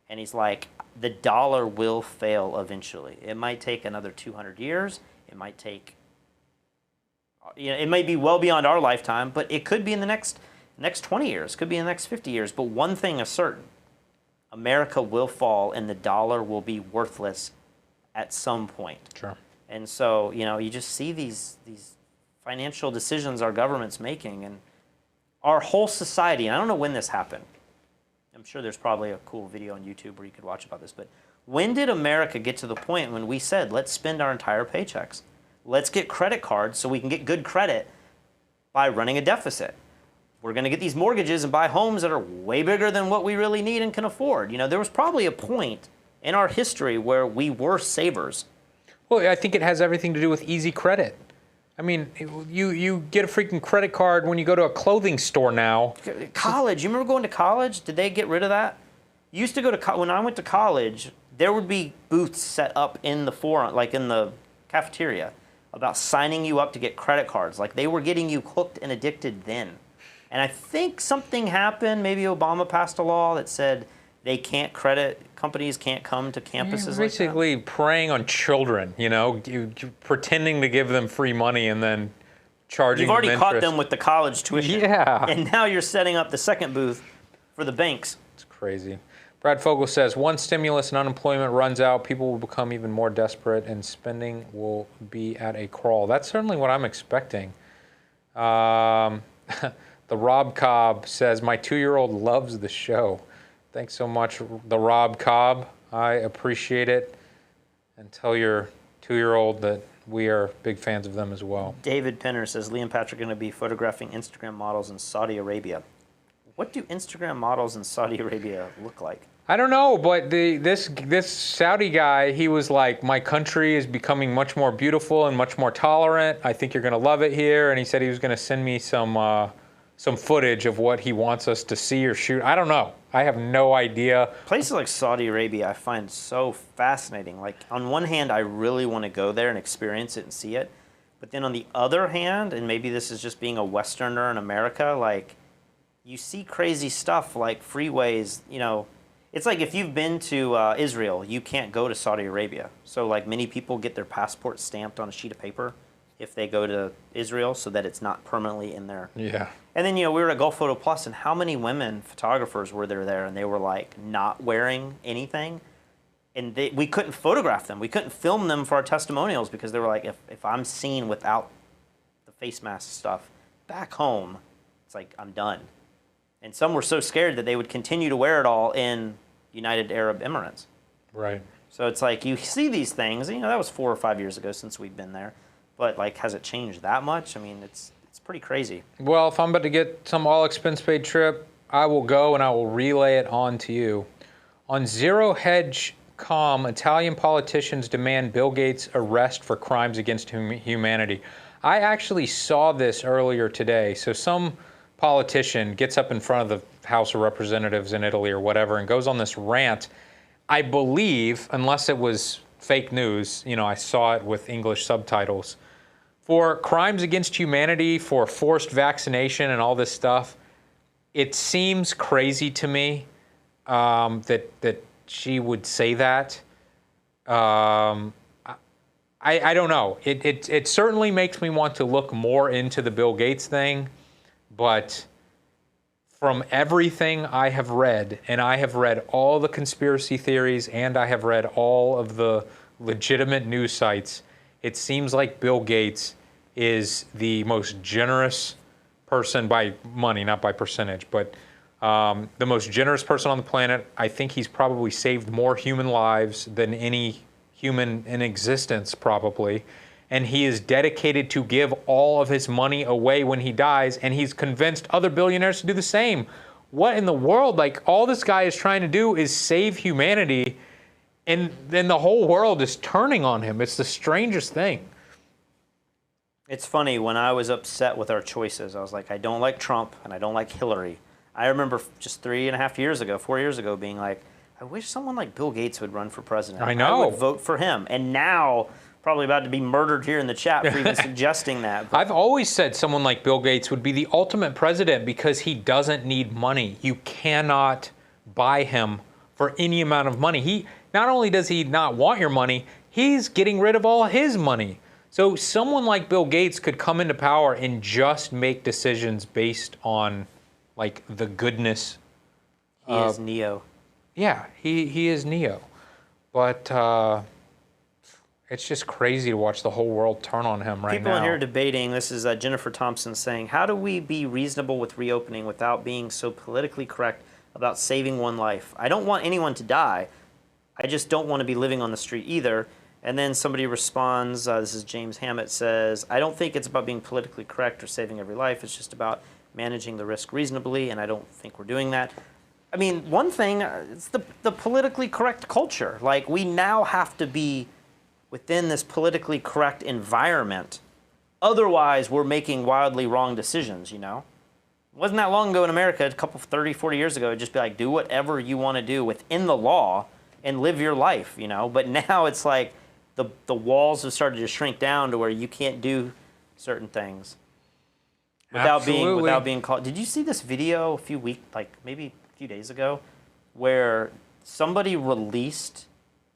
Speaker 2: And he's like, the dollar will fail eventually. It might take another 200 years. It might take, you know, it might be well beyond our lifetime, but it could be in the next 20 years, could be in the next 50 years. But one thing is certain, America will fall and the dollar will be worthless at some point.
Speaker 1: Sure.
Speaker 2: And so, you know, you just see these financial decisions our government's making, and our whole society, and I don't know when this happened. I'm sure there's probably a cool video on YouTube where you could watch about this, but when did America get to the point when we said, let's spend our entire paychecks? Let's get credit cards so we can get good credit by running a deficit. We're going to get these mortgages and buy homes that are way bigger than what we really need and can afford. You know, there was probably a point in our history where we were savers.
Speaker 1: Well, I think it has everything to do with easy credit. I mean, you get a freaking credit card when you go to a clothing store now.
Speaker 2: College, you remember going to college? Did they get rid of that? You used to go to when I went to college, there would be booths set up in the forum, like in the cafeteria, about signing you up to get credit cards. Like they were getting you hooked and addicted then. And I think something happened. Maybe Obama passed a law that said companies can't come to campuses.
Speaker 1: You're basically preying on children, you know, you pretending to give them free money and then charging them interest.
Speaker 2: You've already caught them with the college tuition.
Speaker 1: Yeah.
Speaker 2: And now you're setting up the second booth for the banks.
Speaker 1: It's crazy. Brad Fogel says, once stimulus and unemployment runs out, people will become even more desperate and spending will be at a crawl. That's certainly what I'm expecting. The Rob Cobb says, my 2-year-old loves the show. Thanks so much, the Rob Cobb. I appreciate it. And tell your 2-year-old that we are big fans of them as well.
Speaker 2: David Penner says, Lee and Patrick are going to be photographing Instagram models in Saudi Arabia. What do Instagram models in Saudi Arabia look like?
Speaker 1: I don't know, but this Saudi guy, he was like, my country is becoming much more beautiful and much more tolerant. I think you're going to love it here. And he said he was going to send me some footage of what he wants us to see or shoot. I don't know. I have no idea.
Speaker 2: Places like Saudi Arabia I find so fascinating. Like, on one hand, I really want to go there and experience it and see it. But then on the other hand, and maybe this is just being a Westerner in America, like, you see crazy stuff like freeways, you know. It's like if you've been to Israel, you can't go to Saudi Arabia. So, like, many people get their passport stamped on a sheet of paper if they go to Israel so that it's not permanently in there.
Speaker 1: Yeah.
Speaker 2: And then, you know, we were at Gulf Photo Plus, and how many women photographers were there, and they were, like, not wearing anything. And we couldn't photograph them. We couldn't film them for our testimonials because they were like, if I'm seen without the face mask stuff back home, it's like, I'm done. And some were so scared that they would continue to wear it all in United Arab Emirates.
Speaker 1: Right.
Speaker 2: So it's like, you see these things, you know, that was 4 or 5 years ago since we've been there. But, like, has it changed that much? I mean, it's pretty crazy.
Speaker 1: Well, if I'm about to get some all-expense-paid I will go and I will relay it on to you. On Zero Hedge Com, Italian politicians demand Bill Gates' arrest for crimes against humanity. I actually saw this earlier today. So some politician gets up in front of the House of Representatives in Italy or whatever and goes on this rant. I believe, unless it was fake news, you know, I saw it with English subtitles, for crimes against humanity, for forced vaccination and all this stuff. It seems crazy to me that she would say that. I don't know. It certainly makes me want to look more into the Bill Gates thing, but from everything I have read, and I have read all the conspiracy theories and I have read all of the legitimate news sites, it seems like Bill Gates is the most generous person by money, not by percentage, but the most generous person on the planet. I think he's probably saved more human lives than any human in existence, probably. And he is dedicated to give all of his money away when he dies, and he's convinced other billionaires to do the same. What in the world? Like, all this guy is trying to do is save humanity, and then the whole world is turning on him. It's the strangest thing.
Speaker 2: It's funny, when I was upset with our choices, I was like, I don't like Trump and I don't like Hillary. I remember just 3.5 years ago, 4 years ago, being like, I wish someone like Bill Gates would run for president.
Speaker 1: I know.
Speaker 2: I would vote for him. And now, probably about to be murdered here in the chat for even suggesting that.
Speaker 1: I've always said someone like Bill Gates would be the ultimate president because he doesn't need money. You cannot buy him for any amount of money. He not only does he not want your money, he's getting rid of all his money. So someone like Bill Gates could come into power and just make decisions based on, like, the goodness.
Speaker 2: He is Neo.
Speaker 1: Yeah, he is Neo. But It's just crazy to watch the whole world turn on him right now.
Speaker 2: People in here debating, this is Jennifer Thompson saying, how do we be reasonable with reopening without being so politically correct about saving one life? I don't want anyone to die. I just don't want to be living on the street either. And then somebody responds, this is James Hammett, says, I don't think it's about being politically correct or saving every life. It's just about managing the risk reasonably, and I don't think we're doing that. I mean, one thing, it's the politically correct culture. Like, we now have to be within this politically correct environment. Otherwise, we're making wildly wrong decisions, you know? It wasn't that long ago in America, a couple, 30, 40 years ago, it'd just be like, do whatever you want to do within the law and live your life, you know? But now it's like the walls have started to shrink down to where you can't do certain things without being called. Did you see this video maybe a few days ago, where somebody released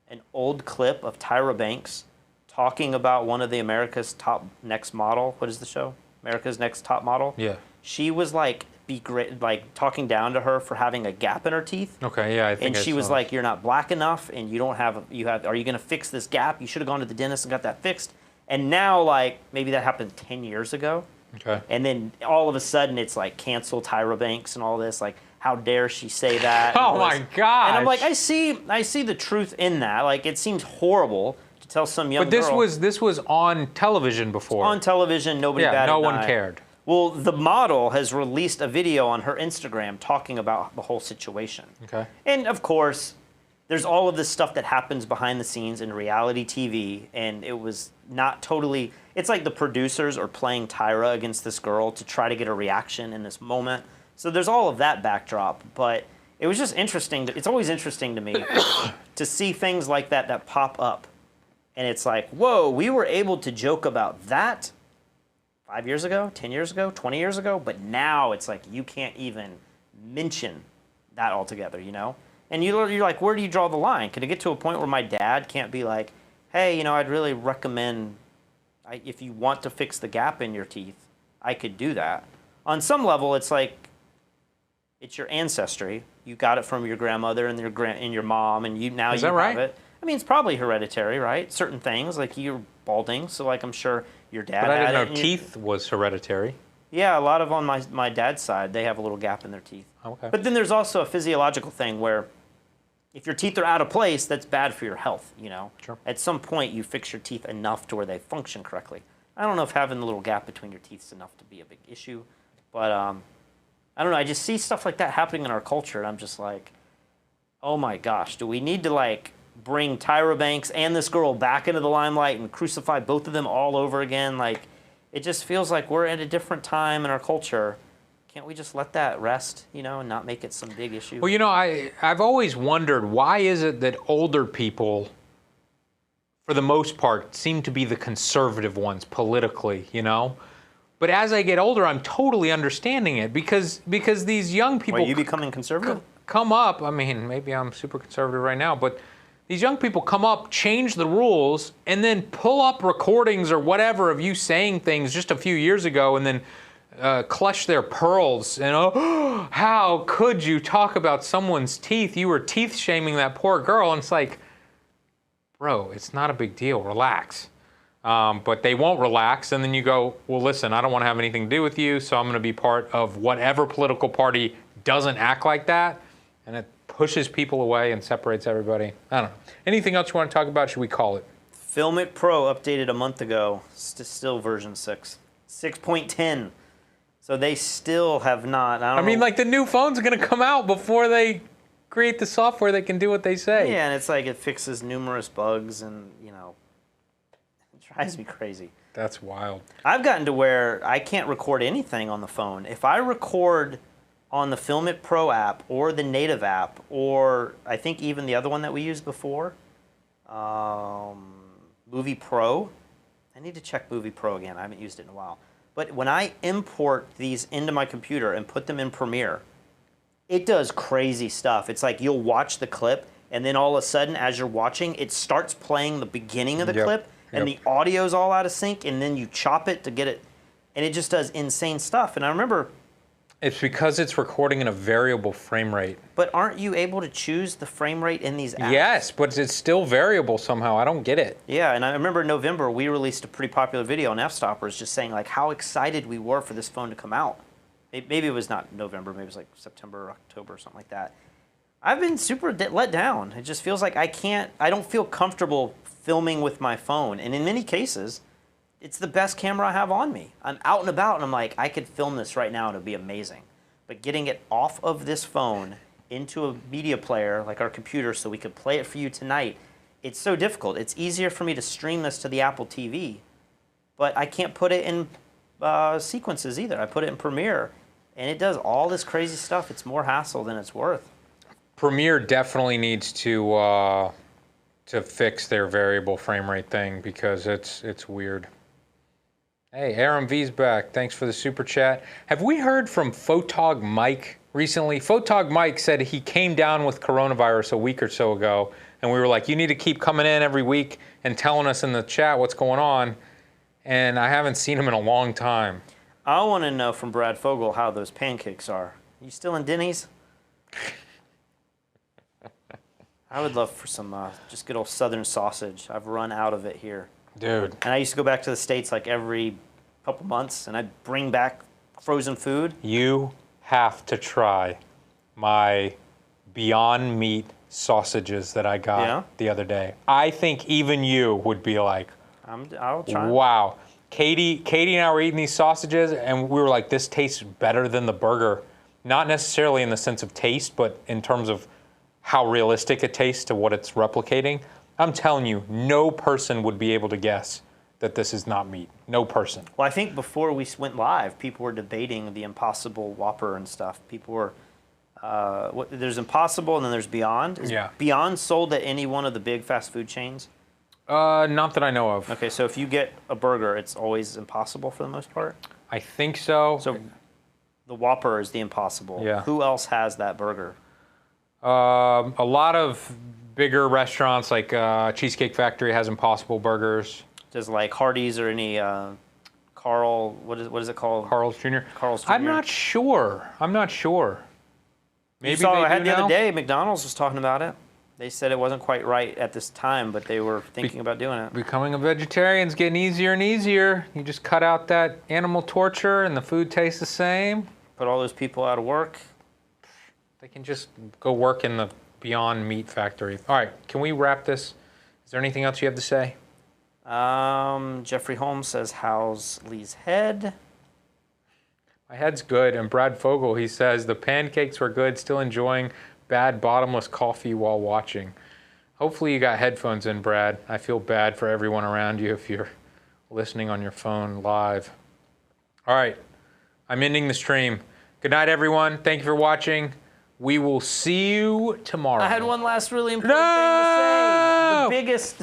Speaker 2: an old clip of Tyra Banks talking about one of the America's Top Next Model? What is the show? America's Next Top Model?
Speaker 1: Yeah.
Speaker 2: She was talking down to her for having a gap in her teeth.
Speaker 1: Okay, yeah, I think.
Speaker 2: And she was like, "You're not black enough, and you don't have. Are you going to fix this gap? You should have gone to the dentist and got that fixed." And now, maybe that happened 10 years ago.
Speaker 1: Okay.
Speaker 2: And then all of a sudden, it's like cancel Tyra Banks and all this. Like, how dare she say that?
Speaker 1: Oh my God!
Speaker 2: And I'm like, I see the truth in that. Like, it seems horrible to tell some young girl.
Speaker 1: But this was on television before.
Speaker 2: On television, nobody batted
Speaker 1: no
Speaker 2: an
Speaker 1: one
Speaker 2: eye.
Speaker 1: cared.
Speaker 2: Well, the model has released a video on her Instagram talking about the whole situation.
Speaker 1: Okay.
Speaker 2: And of course, there's all of this stuff that happens behind the scenes in reality TV, and it was not totally. It's like the producers are playing Tyra against this girl to try to get a reaction in this moment. So there's all of that backdrop, but it was just interesting. It's always interesting to me to see things like that pop up. And it's like, whoa, we were able to joke about that 5 years ago, 10 years ago, 20 years ago, but now it's like you can't even mention that altogether, you know? And you're like, where do you draw the line? Could it get to a point where my dad can't be like, hey, you know, I'd really recommend, if you want to fix the gap in your teeth, I could do that. On some level, it's like, it's your ancestry. You got it from your grandmother and your mom, and you have it. I mean, it's probably hereditary, right? Certain things, like you're balding, so like I'm sure your dad
Speaker 1: But I
Speaker 2: had
Speaker 1: didn't
Speaker 2: it.
Speaker 1: know teeth was hereditary.
Speaker 2: Yeah, a lot of on my dad's side, they have a little gap in their teeth.
Speaker 1: Okay.
Speaker 2: But then there's also a physiological thing where if your teeth are out of place, that's bad for your health, you know?
Speaker 1: Sure.
Speaker 2: At some point, you fix your teeth enough to where they function correctly. I don't know if having a little gap between your teeth is enough to be a big issue, but I don't know. I just see stuff like that happening in our culture, and I'm just like, oh my gosh, do we need to bring Tyra Banks and this girl back into the limelight and crucify both of them all over again? Like, it just feels like we're at a different time in our culture. Can't we just let that rest, you know, and not make it some big issue?
Speaker 1: Well, you know, I've always wondered, why is it that older people, for the most part, seem to be the conservative ones politically, you know? But as I get older, I'm totally understanding it because these young people...
Speaker 2: Are you becoming conservative?
Speaker 1: Come up. I mean, maybe I'm super conservative right now, but these young people come up, change the rules, and then pull up recordings or whatever of you saying things just a few years ago and then clutch their pearls and, oh, how could you talk about someone's teeth? You were teeth shaming that poor girl. And it's like, bro, it's not a big deal. Relax. But they won't relax. And then you go, well, listen, I don't want to have anything to do with you, so I'm going to be part of whatever political party doesn't act like that. And it pushes people away and separates everybody. I don't know. Anything else you want to talk about? Should we call it?
Speaker 2: Filmic Pro updated a month ago. Still version 6. 6.10. So they still have not. I
Speaker 1: mean, like the new phone's going to come out before they create the software that can do what they say.
Speaker 2: Yeah, and it's like it fixes numerous bugs and, you know, it drives me crazy.
Speaker 1: That's wild.
Speaker 2: I've gotten to where I can't record anything on the phone. If I record on the Filmic Pro app or the native app, or I think even the other one that we used before, Movie Pro. I need to check Movie Pro again. I haven't used it in a while. But when I import these into my computer and put them in Premiere, it does crazy stuff. It's like you'll watch the clip, and then all of a sudden, as you're watching, it starts playing the beginning of the clip, and the audio's all out of sync, and then you chop it to get it, and it just does insane stuff. And I remember
Speaker 1: It's because it's recording in a variable frame rate.
Speaker 2: But aren't you able to choose the frame rate in these apps?
Speaker 1: Yes, but it's still variable somehow. I don't get it.
Speaker 2: Yeah, and I remember in November we released a pretty popular video on F-Stoppers just saying like how excited we were for this phone to come out. Maybe it was not November, maybe it was like September or October or something like that. I've been super let down. It just feels like I don't feel comfortable filming with my phone. And in many cases, it's the best camera I have on me. I'm out and about and I'm like, I could film this right now and it'd be amazing. But getting it off of this phone into a media player like our computer so we could play it for you tonight, it's so difficult. It's easier for me to stream this to the Apple TV, but I can't put it in sequences either. I put it in Premiere and it does all this crazy stuff. It's more hassle than it's worth.
Speaker 1: Premiere definitely needs to fix their variable frame rate thing because it's weird. Hey, Aaron V's back. Thanks for the super chat. Have we heard from Photog Mike recently? Photog Mike said he came down with coronavirus a week or so ago, and we were like, you need to keep coming in every week and telling us in the chat what's going on. And I haven't seen him in a long time.
Speaker 2: I want to know from Brad Fogel how those pancakes are. You still in Denny's? I would love for some just good old Southern sausage. I've run out of it here.
Speaker 1: Dude.
Speaker 2: And I used to go back to the States like every couple months, and I'd bring back frozen food.
Speaker 1: You have to try my Beyond Meat sausages that I got the other day. I think even you would be like,
Speaker 2: I'll try.
Speaker 1: Wow. Katie and I were eating these sausages, and we were like, this tastes better than the burger. Not necessarily in the sense of taste, but in terms of how realistic it tastes to what it's replicating. I'm telling you, no person would be able to guess that this is not meat. No person.
Speaker 2: Well, I think before we went live, people were debating the Impossible Whopper and stuff. People were, there's Impossible and then there's Beyond. Is Beyond sold at any one of the big fast food chains?
Speaker 1: Not that I know of.
Speaker 2: Okay, so if you get a burger, it's always Impossible for the most part?
Speaker 1: I think so.
Speaker 2: So the Whopper is the Impossible.
Speaker 1: Yeah.
Speaker 2: Who else has that burger?
Speaker 1: A lot of bigger restaurants like Cheesecake Factory has Impossible burgers.
Speaker 2: Does like Hardee's or any Carl, what is it called?
Speaker 1: Carl's Jr.
Speaker 2: Carl's Jr.
Speaker 1: I'm not sure. Maybe
Speaker 2: you saw
Speaker 1: they
Speaker 2: I had
Speaker 1: do
Speaker 2: the
Speaker 1: now?
Speaker 2: other day, McDonald's was talking about it. They said it wasn't quite right at this time, but they were thinking about doing it.
Speaker 1: Becoming a vegetarian's getting easier and easier. You just cut out that animal torture and the food tastes the same.
Speaker 2: Put all those people out of work.
Speaker 1: They can just go work in the Beyond Meat factory. All right, can we wrap this? Is there anything else you have to say?
Speaker 2: Jeffrey Holmes says, how's Lee's head?
Speaker 1: My head's good. And Brad Fogel, he says, the pancakes were good, still enjoying bad bottomless coffee while watching. Hopefully you got headphones in, Brad. I feel bad for everyone around you if you're listening on your phone live. All right, I'm ending the stream. Good night, everyone. Thank you for watching. We will see you tomorrow.
Speaker 2: I had one last really important thing to say. The biggest...